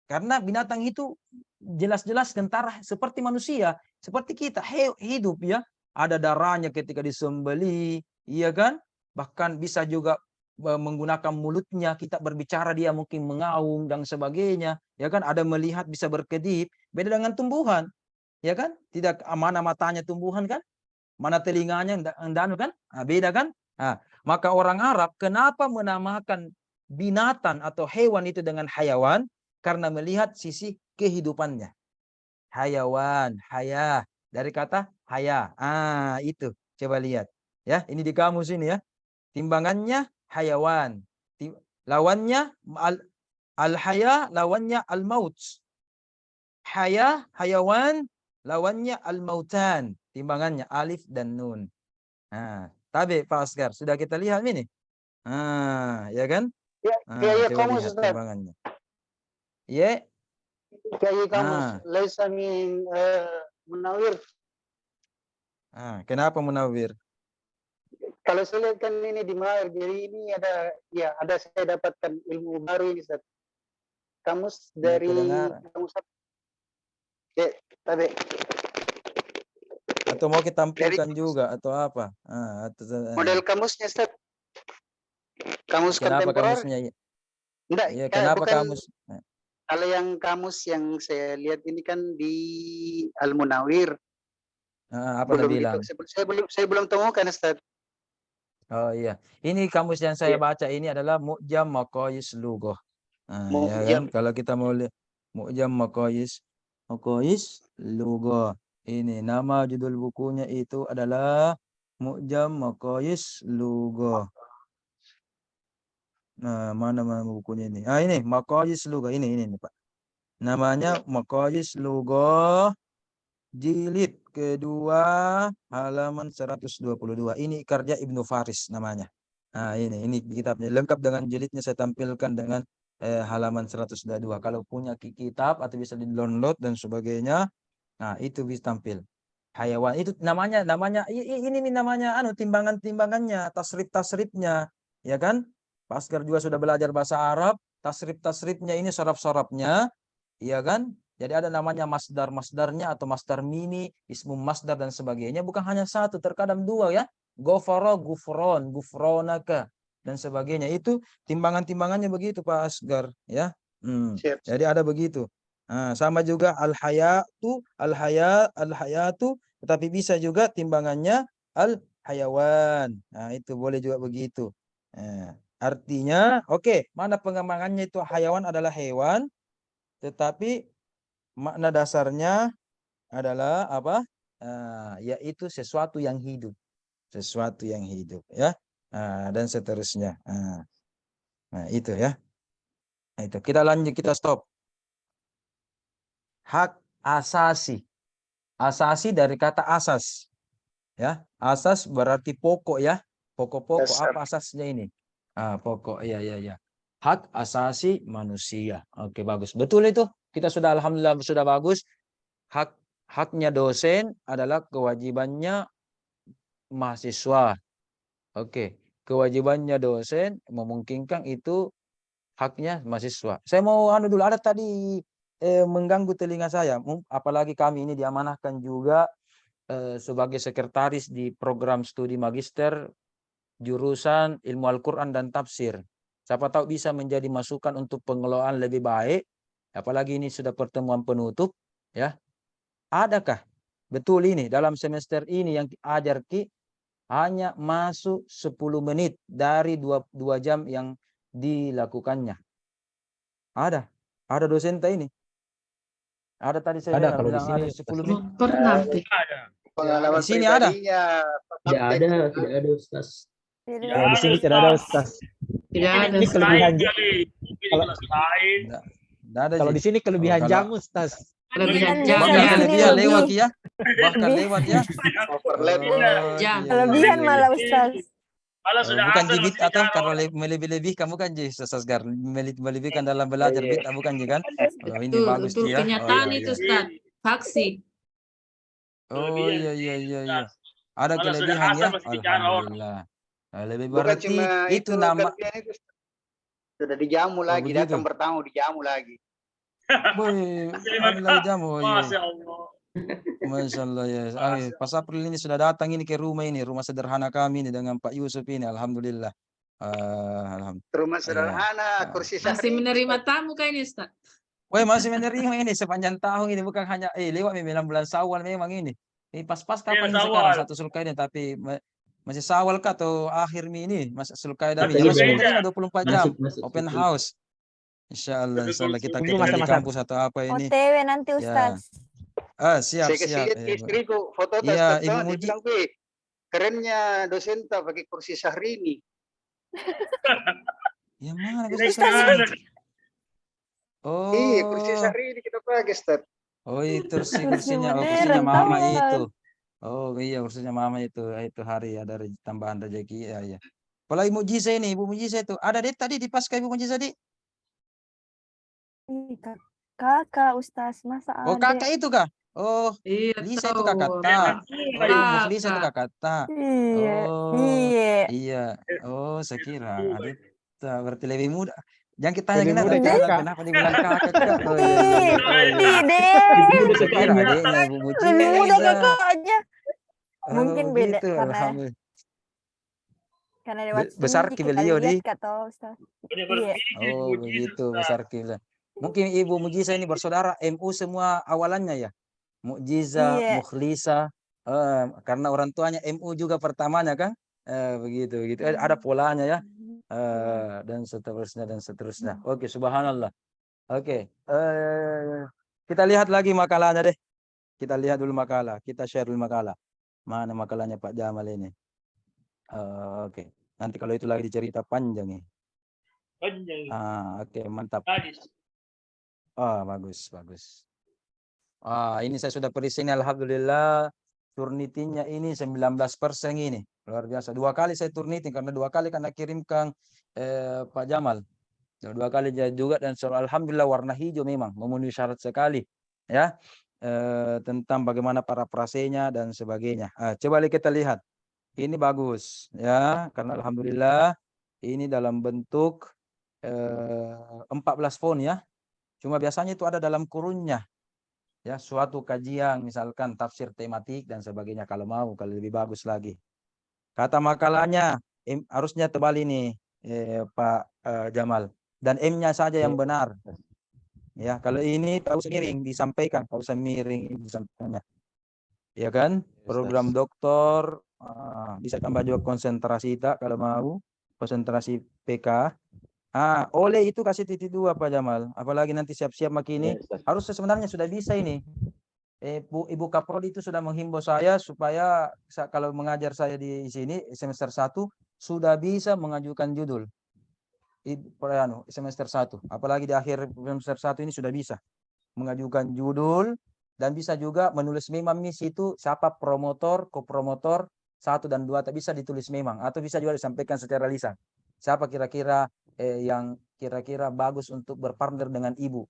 Karena binatang itu jelas-jelas kentara seperti manusia, seperti kita, hidup ya. Ada darahnya ketika disembeli, iya kan? Bahkan bisa juga menggunakan mulutnya, kita berbicara dia mungkin mengaum dan sebagainya, ya kan? Ada melihat bisa berkedip, beda dengan tumbuhan, ya kan? Tidak mana matanya tumbuhan kan? Mana telinganya dan kan? Beda kan? Maka orang Arab kenapa menamakan binatang atau hewan itu dengan hayawan? Karena melihat sisi kehidupannya. Hayawan, haya. Dari kata haya. Itu. Coba lihat. Ya, ini di kamus ini ya. Timbangannya hayawan. Lawannya al-haya, lawannya al-maut. Haya, hayawan, lawannya al-mautan. Timbangannya alif dan nun. Tabi Pak Asgar, sudah kita lihat ini. Ya kan? Ya, coba kamus lihat Ustaz. timbangannya. Ya. Kayak kamus. Laisa min munawir. Kenapa munawir? Kalau saya lihat kan ini di Munawir, jadi ini ada saya dapatkan ilmu baru ini Ustaz. Kamus dari kamus ya, tadi. Atau mau kita tampilkan juga atau apa? Model kamusnya Ustaz. Kamus Kenapa kontemporer. kamusnya? Enggak, Ya, kenapa bukan, kamus? Kalau yang kamus yang saya lihat ini kan di Al-Munawir. Apa belum bilang? Saya belum temukan Ustaz. Oh iya. Ini kamus yang saya baca ini adalah Mu'jam Maqayis Lughah. Ya kan? Kalau kita mau lihat Mu'jam Maqayis Lughah. Ini nama judul bukunya itu adalah Mu'jam Maqayis Lughah. Nah, mana bukunya ini? Ini Maqayis Lughah ini Pak. Namanya Maqayis Lughah jilid kedua halaman 122. Ini karya Ibnu Faris namanya. Ini kitabnya lengkap dengan jilidnya, saya tampilkan dengan halaman 122. Kalau punya kitab atau bisa di-download dan sebagainya, itu bisa tampil. Hayawan itu namanya ini namanya timbangannya, tasrif-tasrifnya, ya kan? Pak Asgar juga sudah belajar bahasa Arab, tasrif-tasrifnya ini sorab-sorabnya, ya kan? Jadi ada namanya masdarnya atau masdar mini, ismu masdar dan sebagainya. Bukan hanya satu, terkadang dua ya. Ghafara, gufron, gufronaka. dan sebagainya. Itu timbangan-timbangannya begitu Pak Asgar ya. Siap. Jadi ada begitu. Sama juga al-hayatu, tetapi bisa juga timbangannya al-hayawan. Nah, itu boleh juga begitu. Artinya, oke, mana pengembangannya itu hayawan adalah hewan, tetapi makna dasarnya adalah apa? Yaitu sesuatu yang hidup. Sesuatu yang hidup ya. Dan seterusnya. Nah, itu ya. Nah, itu kita lanjut, kita stop. Hak asasi. Asasi dari kata asas. Ya, asas berarti pokok ya. Pokok-pokok. Dasar. Apa asasnya ini? Pokok. Iya. Hak asasi manusia. Oke, bagus. Betul itu. Kita sudah alhamdulillah sudah bagus. Haknya dosen adalah kewajibannya mahasiswa. Oke. Kewajibannya dosen memungkinkan itu haknya mahasiswa. Saya mau dulu, ada tadi mengganggu telinga saya, apalagi kami ini diamanahkan juga sebagai sekretaris di program studi magister jurusan ilmu Al-Quran dan tafsir. Siapa tahu bisa menjadi masukan untuk pengelolaan lebih baik, apalagi ini sudah pertemuan penutup ya. Adakah betul ini dalam semester ini yang ajar Ki hanya masuk 10 menit dari 2 jam yang dilakukannya? Ada dosen ini. Ada tadi saya Ada, kalau di bilang sini ada 10 menit. Pernah. Ada. Pengalaman Di sini ada? pribadinya, Pak Tidak Kapten. ada Ustaz. Tidak Kalau di ada, sini tidak ada Ustaz. Ustaz. Tidak Mungkin ada. di kelas lain Kelebihan- kali. Mungkin di kalau- kelas lain. Nggak ada Kalau Ji. di sini kelebihan kalau- jam Ustaz. Kelebihan Kan jam Bahkan biasanya ya. di sini kelebihan lebih. lewat ya. Bahkan Lebih. lewat ya. Overlap. Jam. Iya. Kelebihan malah Ustaz. Kalau sudah Bukan asal jibit masih atau bicara kalau orang. melebih-lebihkan bukan Ji, Sasgar. Melebihkan dalam belajar Iya. bit bukan Ji kan? Oh, ini Itu bagus untuk Ji ya. kenyataan iya, itu iya. Ustaz. Faksi. Oh iya. Ustaz. Ada Kalau sudah kelebihan asal ya. masih bicara orang. Alhamdulillah. Lebih Bukan berarti cuma itu nama. kelebihan itu, sudah dijamu lagi, begitu. datang bertamu dijamu lagi. Boy, Terima ada lagi jamu. Iya. Masya Allah. Masya Allah ya. Masya Pas April ini sudah datang ini ke rumah ini, rumah sederhana kami ini dengan Pak Yusuf ini. Alhamdulillah. Alhamdulillah. Rumah sederhana, kursi Masih sahri. menerima tamu kayaknya Ustaz. Woi, masih menerima ini sepanjang tahun ini, bukan hanya lewat memang bulan Syawal memang ini. Ini pas-pas kapan ini Syawal. sekarang satu sulkai ini, tapi masih Syawal kah atau akhir ini masih sulkai dami. Masih Ya, masih beda. menerima 24 jam. Masuk. Open house. Insya Allah kita Tunggu ketemu di masa-masa. kampus atau apa ini. OTW nanti Ya. Ustaz. Siap. Saya kasih lihat istriku foto Iya, tas Ibu dia Muji. bilang, "Wih, kerennya dosen tak pakai kursi Syahrini." Yang mana Ini Ustaz? gimana? Oh. Iya, kursi Syahrini kita pakai, Ustaz. Oh, itu Kursi kursinya modern, mama tahu. itu. Oh iya, kursinya mama itu hari ada tambahan rezeki ya. Kalau Ibu Mujiza ini, Ibu Mujiza itu ada deh tadi di pasca Ibu Mujiza tadi. Ih, kakak Ustaz, masa Oh, adek? kakak itu kah? Oh, Iya, Lisa itu tahu. kakak Ya, tak. kan? Oh, Ibu Muflisa itu kakak tak. Iya. Oh, Iya. iya. Oh, saya kira Adita berarti lebih muda. Jangan kita tanya Lebih kenapa, muda kakak. kenapa dibilang kakak Kak? Oh iya. Ih, Dek. Saya kira adiknya Ibu Mujiza. Lebih muda kakaknya. Mungkin Oh, beda gitu. karena Alhamdulillah. lewat Besar sini ki kita beliau lihat di. Kak toh Ustaz. Udah Iya. berpikir, Oh, begitu, begitu Ustaz. besar kiblat. Mungkin Ibu Mujiza ini bersaudara MU semua awalannya ya. Mujiza, Iya. Mukhlisa, karena orang tuanya MU juga pertamanya kan. Begitu. Ada polanya ya. Dan seterusnya. Oke, subhanallah. Oke. Kita lihat lagi makalahnya deh. Kita lihat dulu makalah. Kita share dulu makalah. Mana makalahnya Pak Jamal ini? Oke. Nanti kalau itu lagi cerita panjang nih. Panjang. Oke, mantap. Hadis. Bagus. Ini saya sudah periksa ini, alhamdulillah turnitinya ini 19% ini. Luar biasa. 2 kali saya turniti karena 2 kali karena kirimkan Pak Jamal. 2 kali juga dan alhamdulillah warna hijau memang memenuhi syarat sekali ya. Tentang bagaimana para prasenya dan sebagainya. Coba kita lihat. Ini bagus ya, karena alhamdulillah ini dalam bentuk 14 font ya. Cuma biasanya itu ada dalam kurunnya. Ya, suatu kajian misalkan tafsir tematik dan sebagainya kalau lebih bagus lagi. Kata makalahnya harusnya tebal ini. Pak Jamal. Dan M-nya saja yang benar. Ya, kalau ini tak usah miring disampaikan, tak usah miring disampaikannya. Ya kan? Program doktor bisa tambah juga konsentrasi tak kalau mau, konsentrasi PK. Oleh itu kasih titik 2 Pak Jamal. Apalagi nanti siap-siap makin ini. Harusnya sebenarnya sudah bisa ini. Ibu Kaprodi itu sudah menghimbau saya supaya kalau mengajar saya di sini semester 1 sudah bisa mengajukan judul. Semester 1. Apalagi di akhir semester 1 ini sudah bisa mengajukan judul dan bisa juga menulis memang di situ siapa promotor, kopromotor 1 dan 2 tak bisa ditulis memang atau bisa juga disampaikan secara lisan. Siapa kira-kira yang kira-kira bagus untuk berpartner dengan Ibu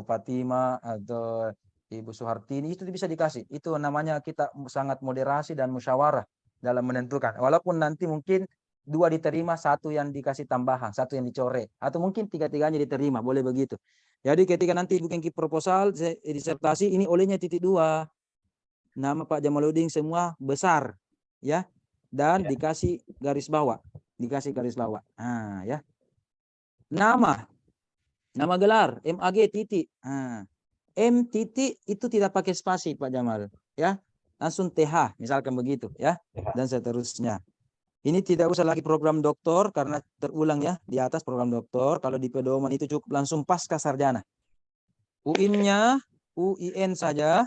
Fatima atau Ibu Suhartini, itu bisa dikasih. Itu namanya kita sangat moderasi dan musyawarah dalam menentukan. Walaupun nanti mungkin 2 diterima, 1 yang dikasih tambahan, 1 yang dicoret, atau mungkin 3-tiganya diterima, boleh begitu. Jadi ketika nanti bikin proposal disertasi ini olehnya titik 2. Nama Pak Jamaluddin semua besar, ya, dan dikasih garis bawah, ya. Nama gelar MAG titik. M titik itu tidak pakai spasi Pak Jamal, ya. Langsung TH misalkan begitu, ya. Dan seterusnya. Ini tidak usah lagi program doktor karena terulang ya di atas program doktor. Kalau di pedoman itu cukup langsung pasca sarjana. UIN-nya UIN saja.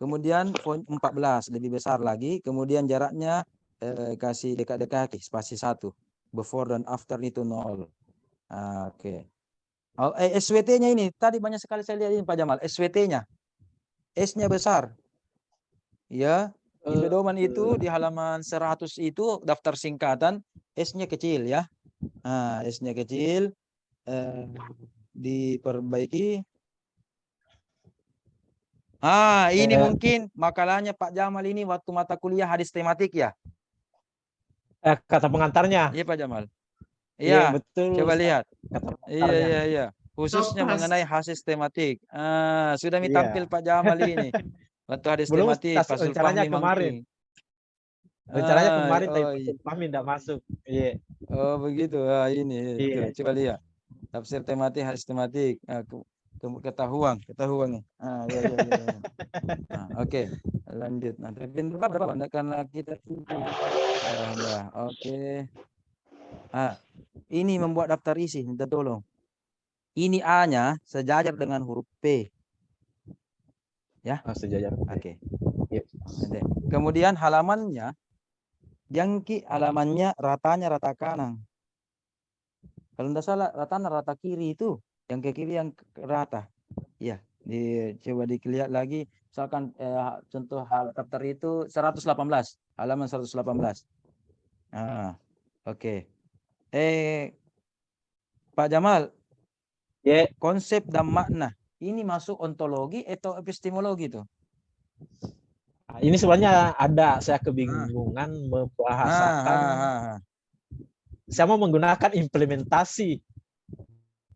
Kemudian poin 14 lebih besar lagi. Kemudian jaraknya kasih dekat-dekat spasi 1. Before dan after itu 0. Oke. SWT-nya ini tadi banyak sekali saya lihat ini Pak Jamal. SWT-nya S-nya besar. Ya, di pedoman itu di halaman 100 itu daftar singkatan S-nya kecil ya. S-nya kecil diperbaiki. Ini mungkin makalahnya Pak Jamal ini waktu mata kuliah hadis tematik ya. Kata pengantarnya. Iya Pak Jamal. Iya, Iya, betul. coba lihat. Kata pengantarnya. Iya. Khususnya mengenai hadis tematik. Sudah Iya. ditampil Pak Jamal ini. Waktu hadis Belum tematik Fasul rencananya Fahmi kemarin. Mangki. Rencananya kemarin tapi iya. Fahmi tidak masuk. Iya. Oh begitu. Ini Iya. coba lihat. Tafsir tematik, hadis tematik. Ketahuan. Iya. Oke. Lanjut. Nanti berapa? Karena kita oke. Ini membuat daftar isi, minta tolong. Ini A-nya sejajar dengan huruf P. Ya. Sejajar. Oke. Iya. Kemudian halamannya ratanya rata kanan. Kalau tidak salah rata kiri itu, yang ke kiri yang rata. Ya, coba dilihat lagi. Misalkan contoh hal daftar itu 118, halaman 118. Oke. Pak Jamal, konsep dan makna ini masuk ontologi atau epistemologi tuh? Ini sebenarnya ada saya kebingungan membahasakan. Saya mau menggunakan implementasi.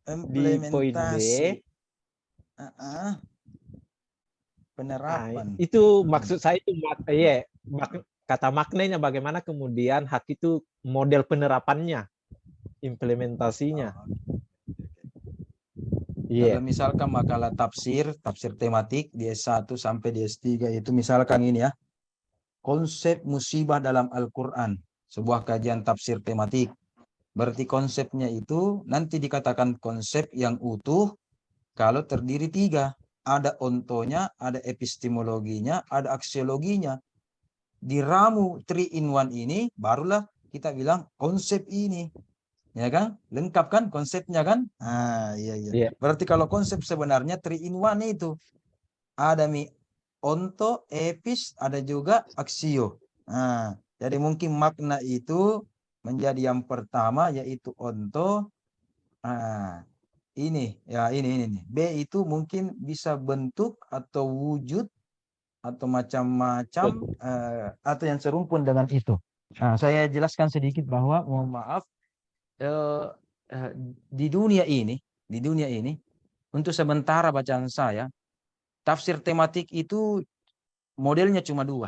Di poin B. Penerapan. Itu maksud saya itu kata maknanya bagaimana kemudian hak itu model penerapannya, implementasinya. Kalau misalkan makalah tafsir tematik di S1 sampai di S3 itu misalkan ini ya. Konsep musibah dalam Al-Qur'an, sebuah kajian tafsir tematik. Berarti konsepnya itu nanti dikatakan konsep yang utuh kalau terdiri 3. Ada ontonya, ada epistemologinya, ada aksiologinya. Diramu 3-in-1 ini barulah kita bilang konsep ini. Ya kan? Lengkap kan konsepnya kan? Iya. Berarti kalau konsep sebenarnya 3-in-1 itu ada onto, epis, ada juga aksio. Jadi mungkin makna itu menjadi yang pertama yaitu onto. Ini nih. B itu mungkin bisa bentuk atau wujud atau macam-macam atau yang serumpun dengan itu. Saya jelaskan sedikit bahwa mohon maaf di dunia ini untuk sementara bacaan saya tafsir tematik itu modelnya cuma 2,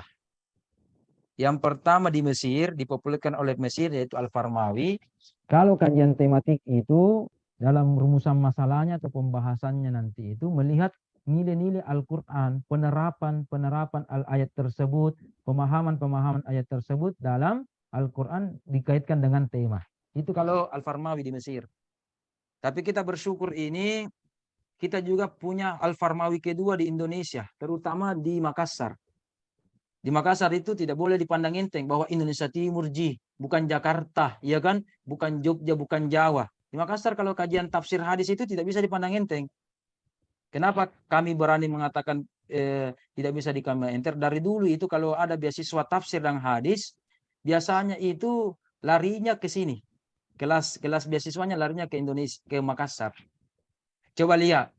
Yang pertama di Mesir, dipopulerkan oleh Mesir, yaitu Al-Farmawi. Kalau kajian tematik itu dalam rumusan masalahnya atau pembahasannya nanti itu melihat nilai-nilai Al-Quran, penerapan ayat tersebut, pemahaman ayat tersebut dalam Al-Quran dikaitkan dengan tema. Itu kalau Al-Farmawi di Mesir. Tapi kita bersyukur ini, kita juga punya Al-Farmawi kedua di Indonesia, terutama di Makassar. Di Makassar itu tidak boleh dipandang enteng bahwa Indonesia Timur bukan Jakarta, ya kan? Bukan Jogja, bukan Jawa. Di Makassar kalau kajian tafsir hadis itu tidak bisa dipandang enteng. Kenapa kami berani mengatakan tidak bisa dipandang enteng? Dari dulu itu kalau ada beasiswa tafsir dan hadis, biasanya itu larinya ke sini. Kelas beasiswanya larinya ke Indonesia, ke Makassar. Coba lihat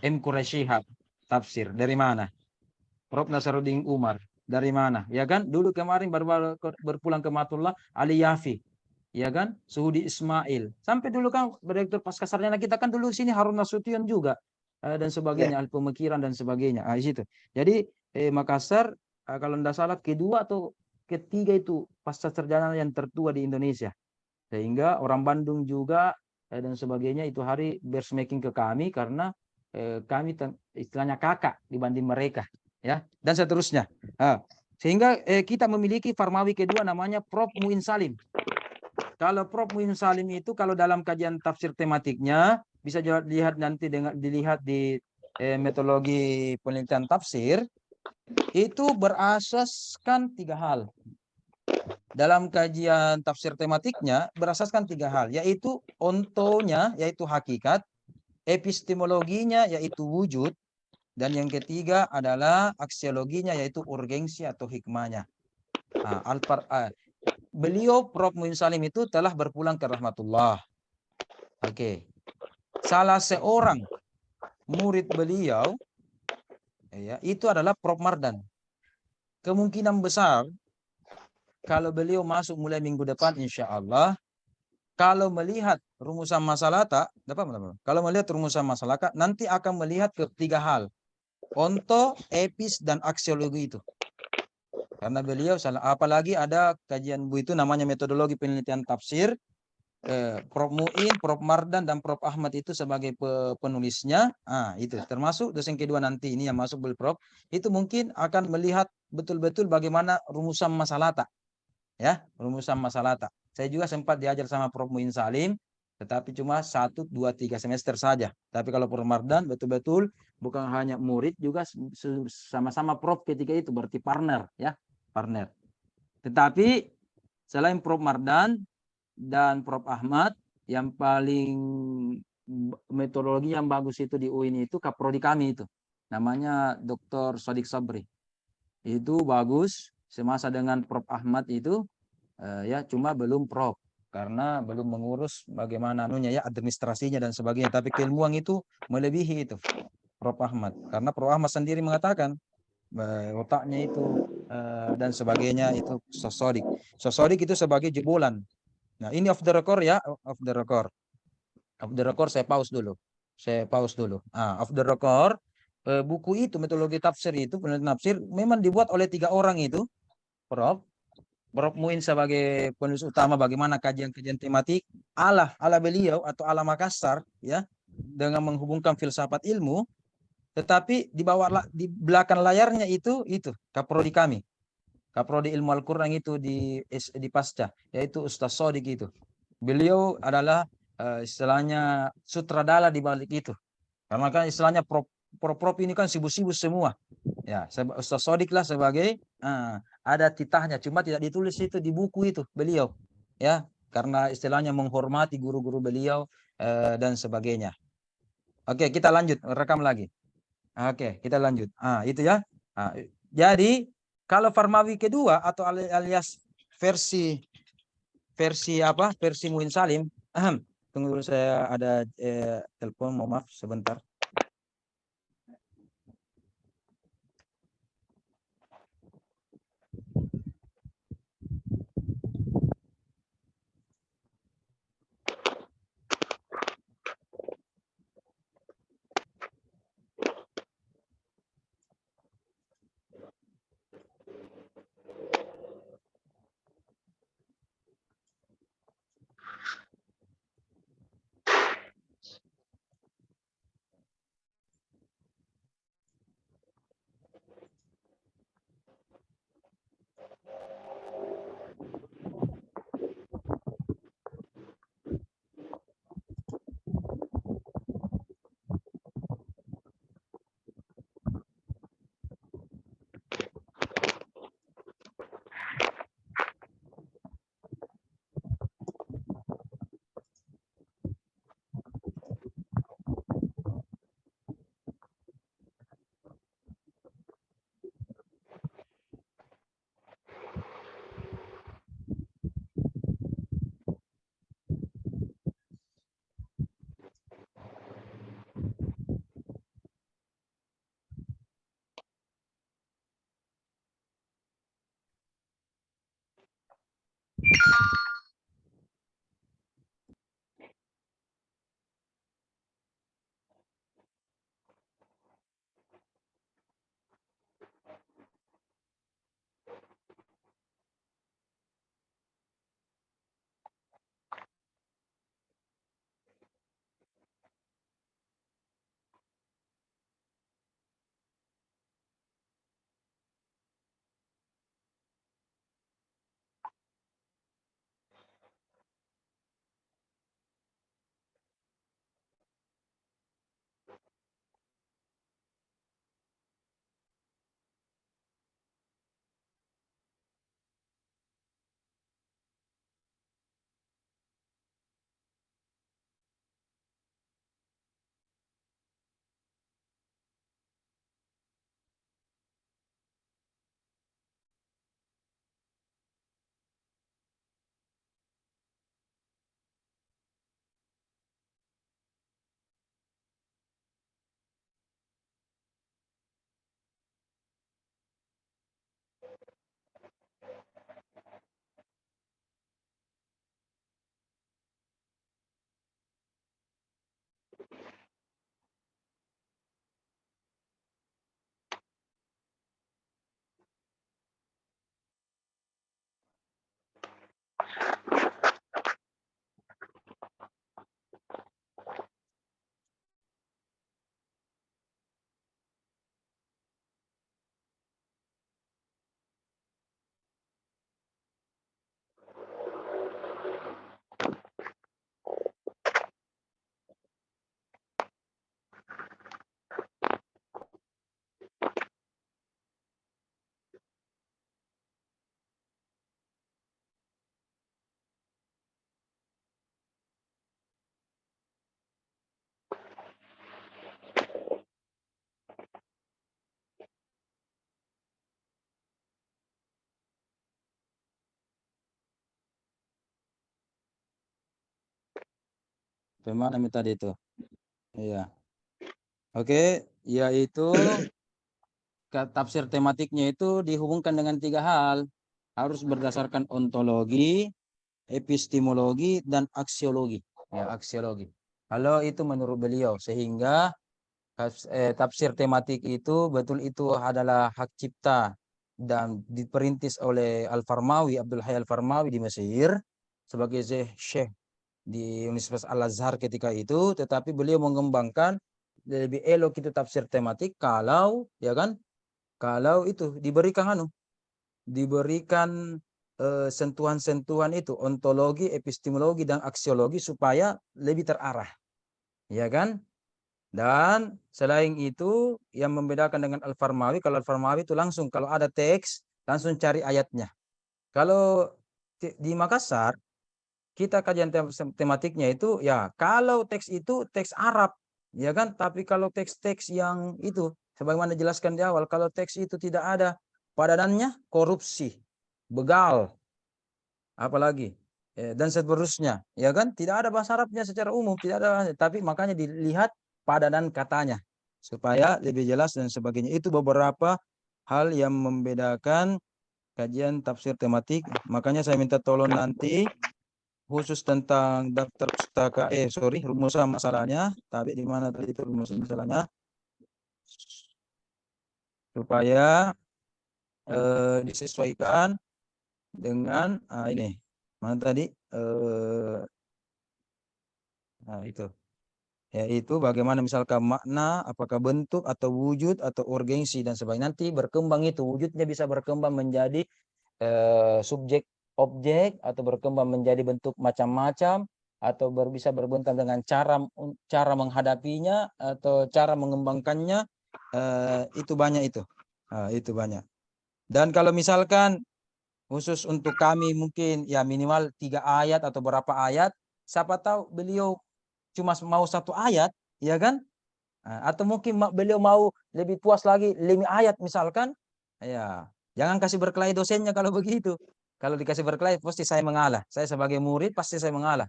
M. Quraisyihab tafsir dari mana? Prof. Nasaruddin Umar dari mana? Ya kan? Dulu kemarin baru berpulang ke Matullah Ali Yafi. Ya kan? Suhudi Ismail. Sampai dulu kan direktur pasca sarjana kita kan dulu sini Harun Nasution juga dan sebagainya, ahli pemikiran dan sebagainya. Di situ. Jadi Makassar kalau tidak salah kedua atau ketiga itu pasca sarjana yang tertua di Indonesia. Sehingga orang Bandung juga dan sebagainya itu hari bersemaking ke kami karena kami istilahnya kakak dibanding mereka. Ya, dan seterusnya. Sehingga kita memiliki Farmawi kedua namanya Prof. Muin Salim. Kalau Prof. Muin Salim itu kalau dalam kajian tafsir tematiknya bisa dilihat nanti dilihat di metodologi penelitian tafsir itu berasaskan 3 hal. Dalam kajian tafsir tematiknya berasaskan 3 hal, yaitu ontonya yaitu hakikat, epistemologinya yaitu wujud, dan yang ketiga adalah aksiologinya yaitu urgensi atau hikmahnya. Beliau Prof. Muin Salim itu telah berpulang ke rahmatullah. Oke. Salah seorang murid beliau ya, itu adalah Prof. Mardan. Kemungkinan besar kalau beliau masuk mulai minggu depan insya Allah, kalau melihat rumusan masalah kalau melihat rumusan masalah nanti akan melihat ke 3 hal. Onto, epis, dan aksiologi itu. Karena beliau apalagi ada kajian Bu itu namanya metodologi penelitian tafsir. Prof. Muin, Prof. Mardan, dan Prof. Ahmad itu sebagai penulisnya. Itu termasuk dosen kedua nanti ini yang masuk Prof. Itu mungkin akan melihat betul-betul bagaimana rumusan masalata. Ya, rumusan masalata. Saya juga sempat diajar sama Prof. Muin Salim, tetapi cuma 1, 2, 3 semester saja. Tapi kalau Prof. Mardan betul-betul bukan hanya murid, juga sama-sama Prof ketika itu, berarti partner, ya, partner. Tetapi selain Prof. Mardan dan Prof. Ahmad, yang paling metodologi yang bagus itu di UIN itu kaprodi kami itu, namanya Dr. Sodik Sabri. Itu bagus semasa dengan Prof. Ahmad itu, ya cuma belum Prof. Karena belum mengurus bagaimana ya administrasinya dan sebagainya. Tapi keilmuan itu melebihi itu Prof. Ahmad. Karena Prof. Ahmad sendiri mengatakan otaknya itu dan sebagainya itu Sosodik. Sosodik itu sebagai jebolan. Nah ini off the record ya, off the record. Off the record saya pause dulu. Off the record, buku itu metodologi tafsir itu penelitian tafsir memang dibuat oleh 3 orang itu, Prof. Muin sebagai penulis utama bagaimana kajian-kajian tematik ala beliau atau ala Makassar ya, dengan menghubungkan filsafat ilmu, tetapi di belakang layarnya itu kaprodi kami, kaprodi ilmu Al-Qur'an itu di Pasca, yaitu Ustaz Sodik itu. Beliau adalah istilahnya sutradara di balik itu. Karena kan istilahnya prof ini kan sibuk-sibuk semua. Ya, Ustaz Sodik lah sebagai ada titahnya, cuma tidak ditulis itu di buku itu beliau. Ya, karena istilahnya menghormati guru-guru beliau dan sebagainya. Oke, kita lanjut, rekam lagi. Oke, kita lanjut. Itu ya. Jadi kalau Farmawi kedua atau alias versi Muin Salim. Tunggu dulu, saya ada telepon, mohon maaf sebentar. Bagaimana tadi itu? Iya. Oke, yaitu tafsir tematiknya itu dihubungkan dengan 3 hal. Harus berdasarkan ontologi, epistemologi, dan aksiologi. Ya, aksiologi. Kalau itu menurut beliau, sehingga tafsir tematik itu betul itu adalah hak cipta dan diperintis oleh Al-Farmawi, Abdul Hayy Al-Farmawi di Mesir sebagai syekh di Universitas Al-Azhar ketika itu, tetapi beliau mengembangkan lebih elok itu tafsir tematik kalau ya kan, kalau itu diberikan sentuhan-sentuhan itu ontologi, epistemologi, dan aksiologi supaya lebih terarah, ya kan? Dan selain itu yang membedakan dengan Al-Farmawi, kalau Al-Farmawi itu langsung kalau ada teks langsung cari ayatnya. Kalau di Makassar kita kajian tematiknya itu ya kalau teks itu teks Arab, ya kan? Tapi kalau teks-teks yang itu sebagaimana jelaskan di awal, kalau teks itu tidak ada padanannya, korupsi, begal, apalagi dan seterusnya, ya kan? Tidak ada bahasa Arabnya secara umum, tidak ada, tapi makanya dilihat padanan katanya supaya lebih jelas dan sebagainya. Itu beberapa hal yang membedakan kajian tafsir tematik. Makanya saya minta tolong nanti khusus tentang daftar pustaka, rumusan masalahnya, tapi di mana tadi itu rumusan masalahnya, supaya disesuaikan dengan ini mana tadi itu yaitu bagaimana misalkan makna, apakah bentuk atau wujud atau urgensi dan sebagainya. Nanti berkembang itu wujudnya bisa berkembang menjadi subjek objek atau berkembang menjadi bentuk macam-macam atau bisa berbentuk dengan cara menghadapinya atau cara mengembangkannya, itu banyak itu. Itu banyak. Dan kalau misalkan khusus untuk kami mungkin ya minimal 3 ayat atau berapa ayat, siapa tahu beliau cuma mau 1 ayat, ya kan? Atau mungkin beliau mau lebih puas lagi 5 ayat misalkan, ya jangan kasih berkelahi dosennya kalau begitu. Kalau dikasih berkelahi pasti saya mengalah. Saya sebagai murid pasti saya mengalah.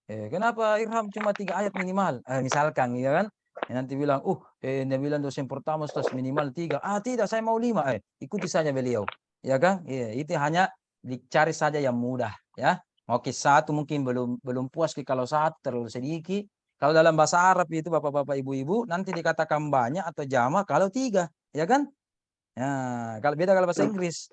Kenapa Irham cuma 3 ayat minimal? Misalkan, ya kan? Nanti bilang, dia bilang dosen pertama Ustaz minimal 3. Tidak, saya mau 5. Ikuti saja beliau. Ya kan? Itu hanya dicari saja yang mudah, ya. Oke, 1 mungkin belum puas kalau 1 terlalu sedikit. Kalau dalam bahasa Arab itu Bapak-bapak, Ibu-ibu, nanti dikatakan banyak atau jamak kalau 3, ya kan? Kalau beda kalau bahasa Inggris.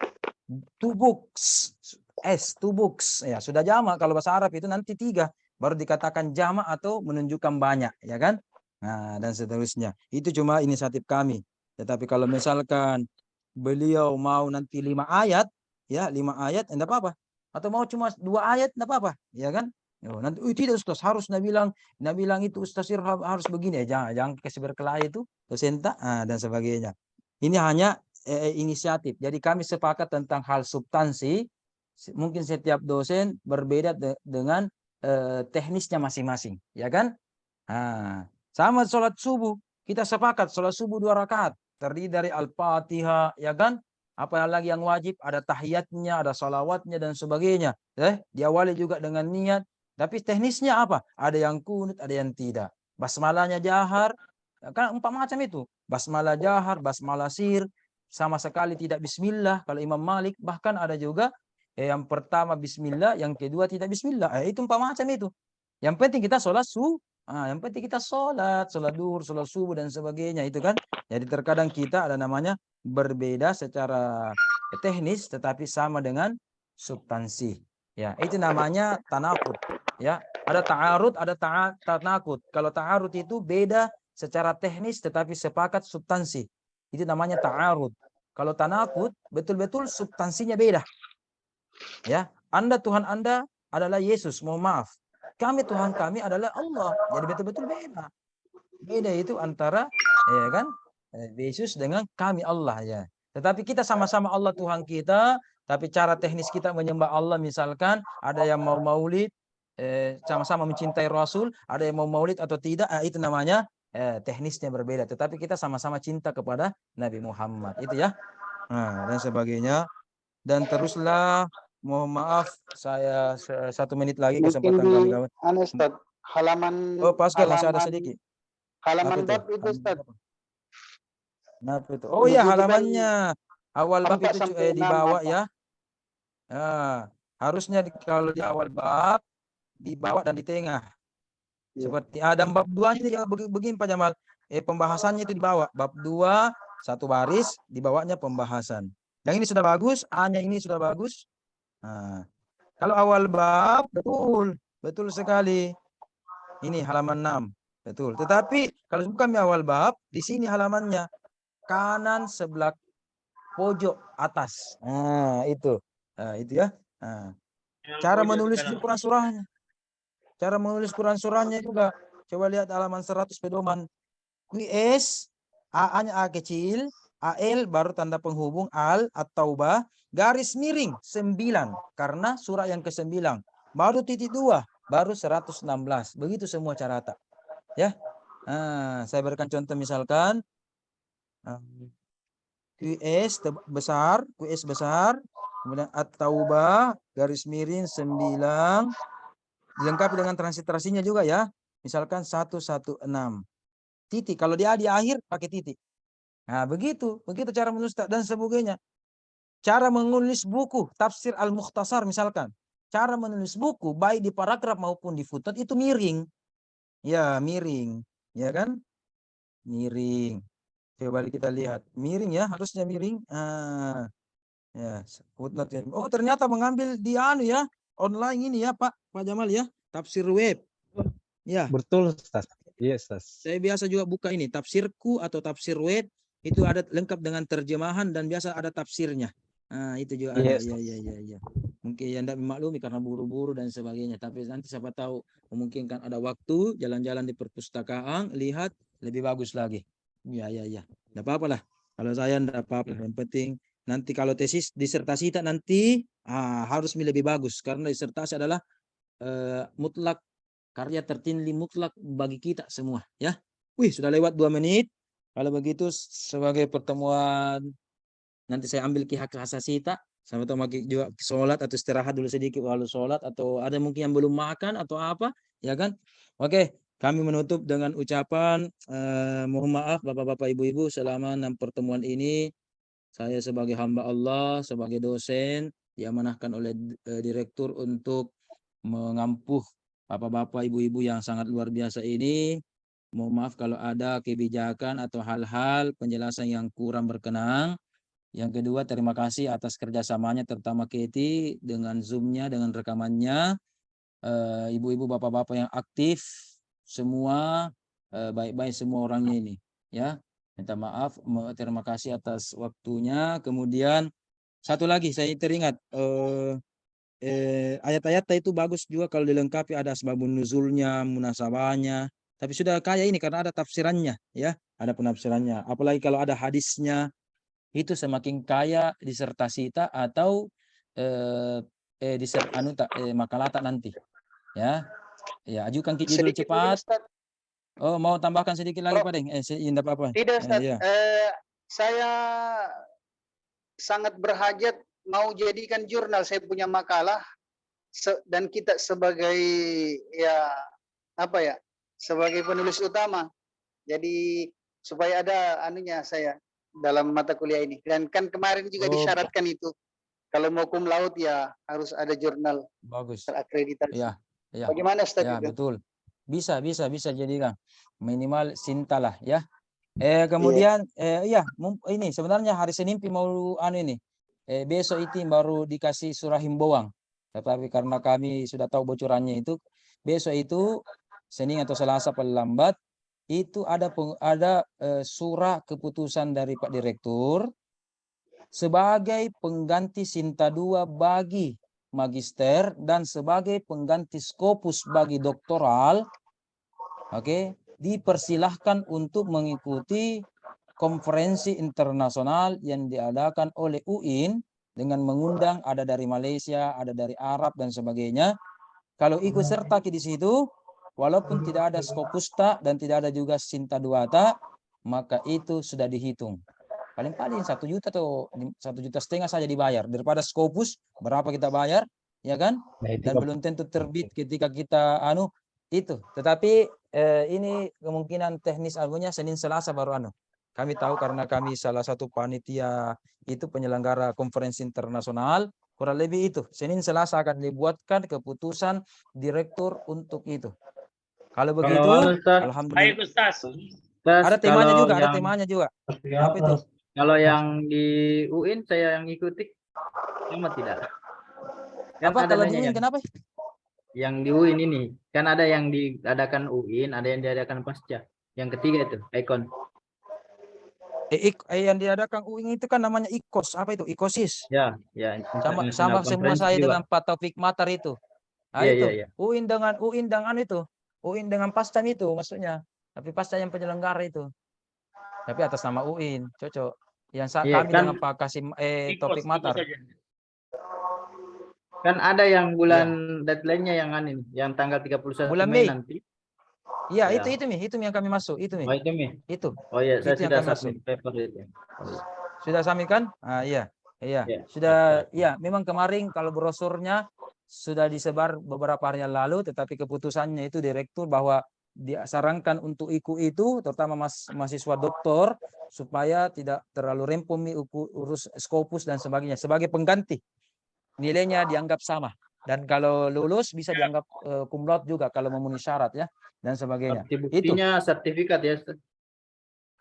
2 books, 2 books. Ya, sudah jamak. Kalau bahasa Arab itu nanti 3 baru dikatakan jamak atau menunjukkan banyak, ya kan? Dan seterusnya. Itu cuma inisiatif kami. Tetapi kalau misalkan beliau mau nanti 5 ayat, ya 5 ayat enggak apa-apa. Atau mau cuma 2 ayat enggak apa-apa, ya kan? Nanti tidak Ustaz, harus bilang itu Ustaz Irham harus begini. Jangan kasih berkelahi itu dosen dan sebagainya. Ini hanya inisiatif. Jadi kami sepakat tentang hal substansi. Mungkin setiap dosen berbeda dengan teknisnya masing-masing, ya kan? Sama sholat subuh, kita sepakat sholat subuh 2 rakaat terdiri dari Al-Fatihah, ya kan? Apa lagi yang wajib? Ada tahiyatnya, ada salawatnya dan sebagainya. Diawali juga dengan niat. Tapi teknisnya apa? Ada yang kunut, ada yang tidak. Basmalahnya jahar, kan 4 macam itu. Basmalah jahar, basmalah sir, sama sekali tidak bismillah kalau Imam Malik. Bahkan ada juga yang pertama bismillah, yang kedua tidak bismillah. Itu 4 macam itu. Yang penting kita sholat yang penting kita sholat duhur, sholat subuh dan sebagainya itu kan. Jadi terkadang kita ada namanya berbeda secara teknis tetapi sama dengan substansi. Ya, itu namanya tanaqud. Ya, ada ta'arud, ada tanaqud. Kalau ta'arud itu beda secara teknis tetapi sepakat substansi. Itu namanya ta'arud. Kalau tanaqud betul-betul substansinya beda. Ya, Anda Tuhan Anda adalah Yesus, mohon maaf. Kami Tuhan kami adalah Allah. Jadi betul-betul beda. Beda itu antara ya kan Yesus dengan kami Allah, ya. Tetapi kita sama-sama Allah Tuhan kita, tapi cara teknis kita menyembah Allah misalkan ada yang mau maulid, sama-sama mencintai Rasul, ada yang mau maulid atau tidak, itu namanya teknisnya berbeda. Tetapi kita sama-sama cinta kepada Nabi Muhammad, itu ya. Dan sebagainya. Dan teruslah, mohon maaf saya 1 menit lagi Mungkin kesempatan di kawan-kawan. Ustaz, halaman Oh, Pascal masih ada halaman sedikit. halaman Apa itu? bab itu Halaman Ustaz. berapa? Kenapa itu? Oh iya, Nuzulikan halamannya. Awal bab 4 itu sampai di 6 bawah apa? ya. Harusnya kalau di awal bab, di bawah dan di tengah. Iya. Seperti ada bab 2-nya juga begini Pak Jamal. Pembahasannya itu di bawah. Bab 2, satu baris, di bawahnya pembahasan. Yang ini sudah bagus, A-nya ini sudah bagus. Nah, kalau awal bab, betul sekali. Ini halaman 6, betul. Tetapi kalau bukan di awal bab, di sini halamannya kanan sebelah pojok atas. Nah, itu. Nah, itu ya. Nah, cara menulis Quran surahnya. Cara menulis Quran surahnya juga. Coba lihat halaman 100 pedoman. QS, A-nya A kecil, AL baru tanda penghubung al at-taubah, garis miring 9 karena surah yang ke-9. Baru titik 2, baru 116. Begitu semua cara tak. Ya. Saya berikan contoh misalkan QS besar, kemudian at-taubah garis miring 9 dilengkapi dengan transliterasinya juga ya. Misalkan 116. Titik. Kalau dia di akhir pakai titik. Nah, begitu cara menulis dan sebagainya. Cara menulis buku tafsir Al-Mukhtasar misalkan. Cara menulis buku baik di paragraf maupun di footnote itu miring. Ya, miring. Ya kan? Miring. Coba kita lihat. Miring ya, harusnya miring. Ya, footnote. Oh, ternyata mengambil di ya, online ini ya, Pak Jamal ya, tafsir web. Ya. Betul, Ustaz. Iya, Ustaz. Saya biasa juga buka ini, tafsirku atau tafsir web, itu ada lengkap dengan terjemahan dan biasa ada tafsirnya. Itu juga ada. Ya. Mungkin yang tidak memaklumi karena buru-buru dan sebagainya. Tapi nanti siapa tahu memungkinkan ada waktu jalan-jalan di perpustakaan, lihat lebih bagus lagi. Ya. Tidak apa-apa lah. Kalau saya tidak apa-apa. Yang penting nanti kalau tesis disertasi kita nanti harus lebih bagus karena disertasi adalah mutlak karya tertinggi mutlak bagi kita semua ya. Wih, sudah lewat 2 menit. Kalau begitu sebagai pertemuan nanti saya ambil hak asasita sama tahu juga sholat atau istirahat dulu sedikit lalu sholat atau ada mungkin yang belum makan atau apa ya kan. Oke, kami menutup dengan ucapan mohon maaf Bapak-bapak Ibu-ibu selama 6 pertemuan ini saya sebagai hamba Allah, sebagai dosen diamanahkan oleh direktur untuk mengampuh Bapak-bapak, Ibu-ibu yang sangat luar biasa ini. Mohon maaf kalau ada kebijakan atau hal-hal penjelasan yang kurang berkenan. Yang kedua, terima kasih atas kerjasamanya, terutama Katie dengan Zoom-nya, dengan rekamannya. Ibu-ibu, bapak-bapak yang aktif, semua baik-baik semua orangnya ini. Ya, minta maaf, terima kasih atas waktunya. Kemudian satu lagi saya teringat. Ayat-ayat itu bagus juga kalau dilengkapi ada asbabun nuzulnya, munasabahnya. Tapi sudah kaya ini karena ada tafsirannya, ya, ada penafsirannya. Apalagi kalau ada hadisnya, itu semakin kaya disertasi tak atau makalah tak nanti, ya. Ya, ajukan judul Sedikit cepat. Ustaz. Oh, mau tambahkan sedikit lagi, Pak Deng? Tidak apa-apa. Tidak Ustaz. Ya. Saya sangat berhajat mau jadikan jurnal saya punya makalah dan kita sebagai sebagai penulis utama. Jadi supaya ada anunya saya dalam mata kuliah ini. Dan kan kemarin juga disyaratkan itu. Kalau mau cum laude ya harus ada jurnal bagus terakreditasi. Ya. Bagaimana Ustaz? Ya, betul. Bisa jadikan minimal sintalah ya. Kemudian ini sebenarnya hari Senin mau ini. Besok itu baru dikasih surah himbauan. Tetapi karena kami sudah tahu bocorannya itu, besok itu Senin atau Selasa paling lambat itu ada surah keputusan dari Pak Direktur sebagai pengganti Sinta 2 bagi magister dan sebagai pengganti Scopus bagi doktoral. Dipersilahkan untuk mengikuti konferensi internasional yang diadakan oleh UIN dengan mengundang ada dari Malaysia, ada dari Arab dan sebagainya. Kalau ikut serta di situ, walaupun tidak ada Scopusta dan tidak ada juga Sinta 2 maka itu sudah dihitung. Paling-paling 1 juta atau 1,5 juta saja dibayar daripada Scopus berapa kita bayar, ya kan? Dan belum tentu terbit ketika kita Itu. Tetapi ini kemungkinan teknis albunya Senin Selasa baru anu. Kami tahu karena kami salah satu panitia itu penyelenggara konferensi internasional, kurang lebih itu. Senin Selasa akan dibuatkan keputusan direktur untuk itu. Kalau begitu, Kalau Ustaz, alhamdulillah. Baik Ustaz. Ustaz, Ada temanya kalau juga, ada yang temanya juga. Apa itu? kalau yang di UIN saya yang ikuti sama tidak? Kan Apa ada kalau nanya diuin yang kenapa? di UIN ini kan ada yang diadakan UIN, ada yang diadakan pasca. Yang ketiga itu ikon. Yang diadakan UIN itu kan namanya IKOS. Apa itu? IKOSIS. Ya, Sama International semua Conference saya juga. dengan Pak Taufik Matar itu. Nah, Iya, itu iya, iya. UIN dengan itu. UIN dengan Pastan itu maksudnya. Tapi Pastan yang penyelenggara itu. Tapi atas nama UIN, cocok. Yang Iya, kami kan, dengan Pak Kasim Taufik Ikut Matar. saja. kan ada yang bulan deadline-nya yang ini, yang tanggal 31 Bulan Mei Mei. nanti. Iya, Ya. itu yang kami masuk, itu Oh, itu Mi. Itu. Oh iya, saya Itu yang sudah kami masuk. submit paper itu. Sudah submit kan? Ah, iya. Iya. Ya. Sudah, iya, memang kemarin kalau brosurnya sudah disebar beberapa hari yang lalu, tetapi keputusannya itu direktur bahwa disarankan untuk itu, terutama mahasiswa doktor, supaya tidak terlalu rempong urus Scopus dan sebagainya. Sebagai pengganti, nilainya dianggap sama. Dan kalau lulus bisa dianggap cum laude juga kalau memenuhi syarat ya dan sebagainya. Bukti buktinya sertifikat ya. Ustaz.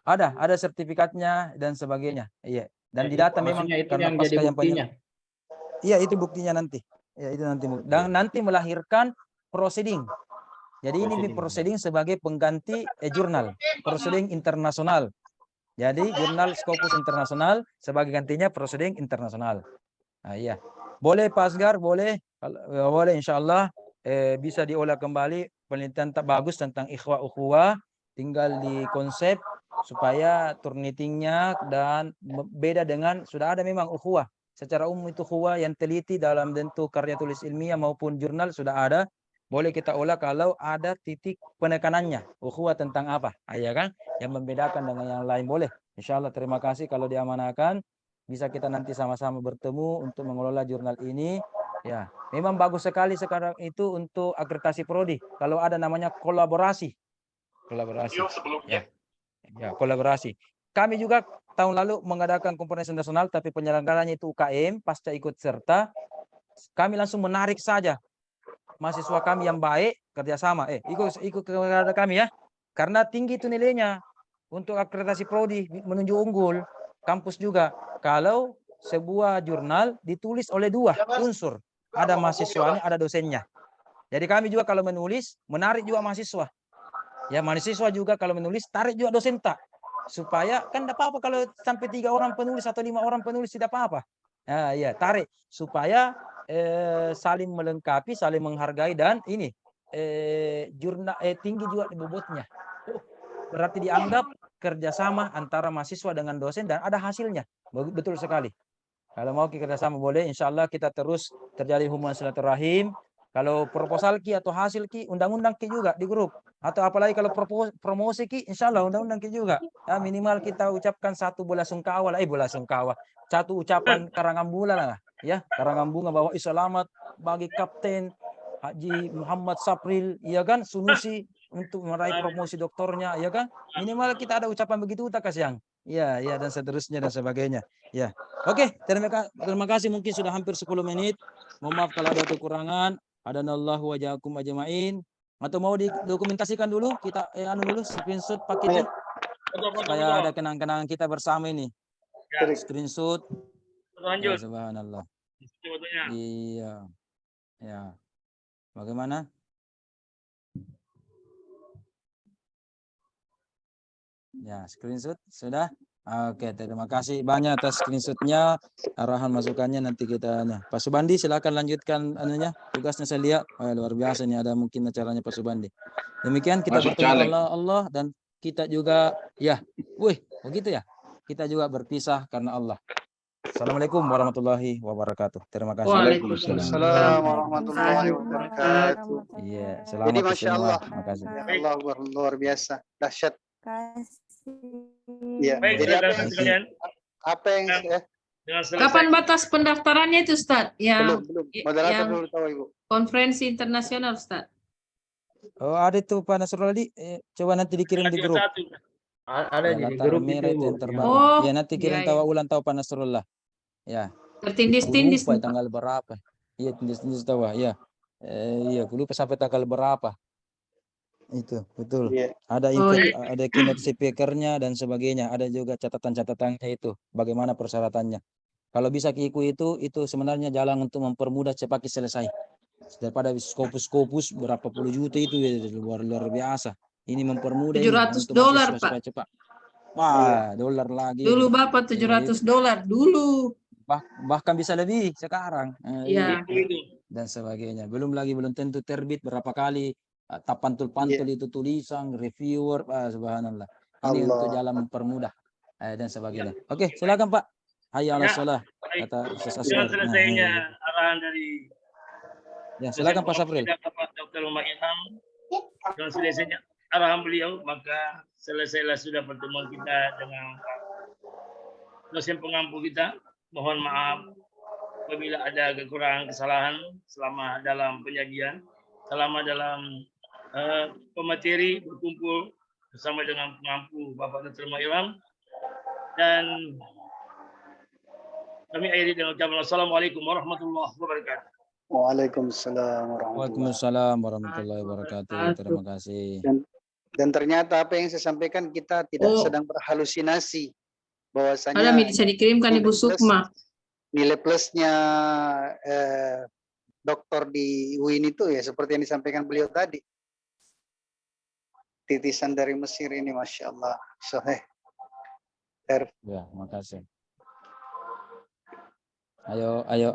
Ada sertifikatnya dan sebagainya. Iya. Dan Ya, di data itu, memang maksudnya itu karena yang jadi pasca yang buktinya. Iya, itu buktinya nanti. Ya, itu nanti. Dan nanti melahirkan proceeding. Jadi ini proceeding sebagai pengganti jurnal, proceeding internasional. Jadi jurnal Scopus internasional sebagai gantinya proceeding internasional. Nah, iya. Boleh Pak Asgar, boleh insya Allah bisa diolah kembali penelitian tak bagus tentang ikhwa ukhuwah, tinggal di konsep supaya turnitingnya dan beda dengan sudah ada memang ukhuwah. Secara umum itu ukhuwah yang teliti dalam bentuk karya tulis ilmiah maupun jurnal sudah ada. Boleh kita olah kalau ada titik penekanannya. Ukhuwah tentang apa? Ya kan? Yang membedakan dengan yang lain boleh. Insya Allah terima kasih kalau diamanakan. Bisa kita nanti sama-sama bertemu untuk mengelola jurnal ini. Ya, memang bagus sekali sekarang itu untuk akreditasi prodi. Kalau ada namanya kolaborasi. Ya, kolaborasi. Kami juga tahun lalu mengadakan konferensi nasional, tapi penyelenggaranya itu UKM, pasca ikut serta. Kami langsung menarik saja mahasiswa kami yang baik kerjasama. Ikut kepada kami ya, karena tinggi itu nilainya untuk akreditasi prodi menuju unggul. Kampus juga. Kalau sebuah jurnal ditulis oleh dua unsur, ada mahasiswanya, ada dosennya. Jadi kami juga kalau menulis menarik juga mahasiswa. Ya mahasiswa juga kalau menulis tarik juga dosen tak. Supaya kan tidak apa-apa kalau sampai 3 orang penulis atau 5 orang penulis tidak apa-apa. Nah, ya tarik supaya saling melengkapi, saling menghargai dan ini jurnal tinggi juga bobotnya. Berarti dianggap kerjasama antara mahasiswa dengan dosen dan ada hasilnya. Betul sekali. Kalau mau kerjasama boleh, insya Allah kita terus terjadi hubungan silaturahim. Kalau proposal ki atau hasil ki, undang-undang ki juga di grup. Atau apalagi kalau promosi ki, insya Allah undang-undang ki juga. Ya, minimal kita ucapkan satu belasungkawa lah, satu ucapan karangan bunga lah. Ya, karangan bunga bahwa selamat bagi Kapten Haji Muhammad Sapril, ya kan, Sunusi untuk meraih promosi doktornya, ya kan? Minimal kita ada ucapan begitu tak Kasiang. Ya, ya dan seterusnya dan sebagainya. Ya. Oke, terima kasih mungkin sudah hampir 10 menit. Mohon maaf kalau ada kekurangan. Hadanallahu wa ja'akum ajma'in. Atau mau didokumentasikan dulu kita dulu screenshot paketnya supaya ada kenang-kenangan kita bersama ini. Ya. Screenshot. Lanjut. Ya, subhanallah. Sebetulnya. Iya. Ya. Bagaimana? Ya, screenshot sudah. Oke, terima kasih banyak atas screenshotnya, arahan masukannya nanti kita. Pak Subandi silakan lanjutkan anunya, tugasnya saya lihat. Luar biasa nih ada mungkin acaranya Pak Subandi. Demikian kita bertemu Allah dan kita juga ya, begitu ya. Kita juga berpisah karena Allah. Assalamualaikum warahmatullahi wabarakatuh. Terima kasih. Waalaikumsalam warahmatullahi wabarakatuh. Iya, Jadi selamat masya Allah, terima kasih. ya Allah luar biasa, dahsyat. Ya, Baik, jadi apa yang Kapan batas pendaftarannya itu, Ustaz? belum moderator yang dulu tahu Ibu. konferensi internasional, Ustaz. Oh, ada tuh Pak Nasrullah di. Coba nanti dikirim di grup. 31. Ada Ya, di latar grup merah itu yang itu. terbaru. Oh, Ya, nanti kirim ya, ya. tahu ulang tahu Pak Nasrullah. Ya. Tertindis-tindis Lupa nih, Pak. tanggal berapa. Iya, tindis-tindis tahu. Ya. Iya, lupa sampai tanggal berapa. Itu, betul. Iya. Ada Oh, info, iya. ada keynote speaker-nya dan sebagainya. Ada juga catatan-catatannya itu. Bagaimana persyaratannya. Kalau bisa Kiku itu sebenarnya jalan untuk mempermudah cepat selesai. Daripada Scopus berapa puluh juta itu luar biasa. Ini mempermudah ini $700, untuk mahasiswa Pak. supaya cepat. Wah, dolar lagi Dulu ini. Bapak Iya, $700 dulu. bahkan bisa lebih sekarang. Iya. Dan sebagainya. Belum tentu terbit berapa kali. Tak pantul-pantul itu tulisan, reviewer, subhanallah. Ini untuk Allah. jalan mempermudah dan sebagainya. Oke, silakan Pak. Hayya ala Ya, shalah. baik. Kata Ustaz Dengan Asgar. selesainya arahan dari Ya, silakan Pak Safril. Bapak Dr. Muhammad Ilham, dengan selesainya arahan beliau, maka selesailah sudah pertemuan kita dengan dosen pengampu kita. Mohon maaf apabila ada kekurangan kesalahan selama dalam penyajian, selama dalam pemateri berkumpul bersama dengan pengampu Bapak Dr. Muhammad Ilham. Dan kami akhiri dengan ucapan Assalamualaikum warahmatullahi wabarakatuh. Waalaikumsalam warahmatullahi Waalaikumsalam warahmatullahi wabarakatuh. Terima kasih. Dan ternyata apa yang saya sampaikan kita tidak Oh. sedang berhalusinasi bahwasanya Ada bisa dikirimkan Ibu Sukma. nilai plusnya doktor di UIN itu ya seperti yang disampaikan beliau tadi. Titisan dari Mesir ini, Masya Allah. Sahih. Ya, makasih. Ayo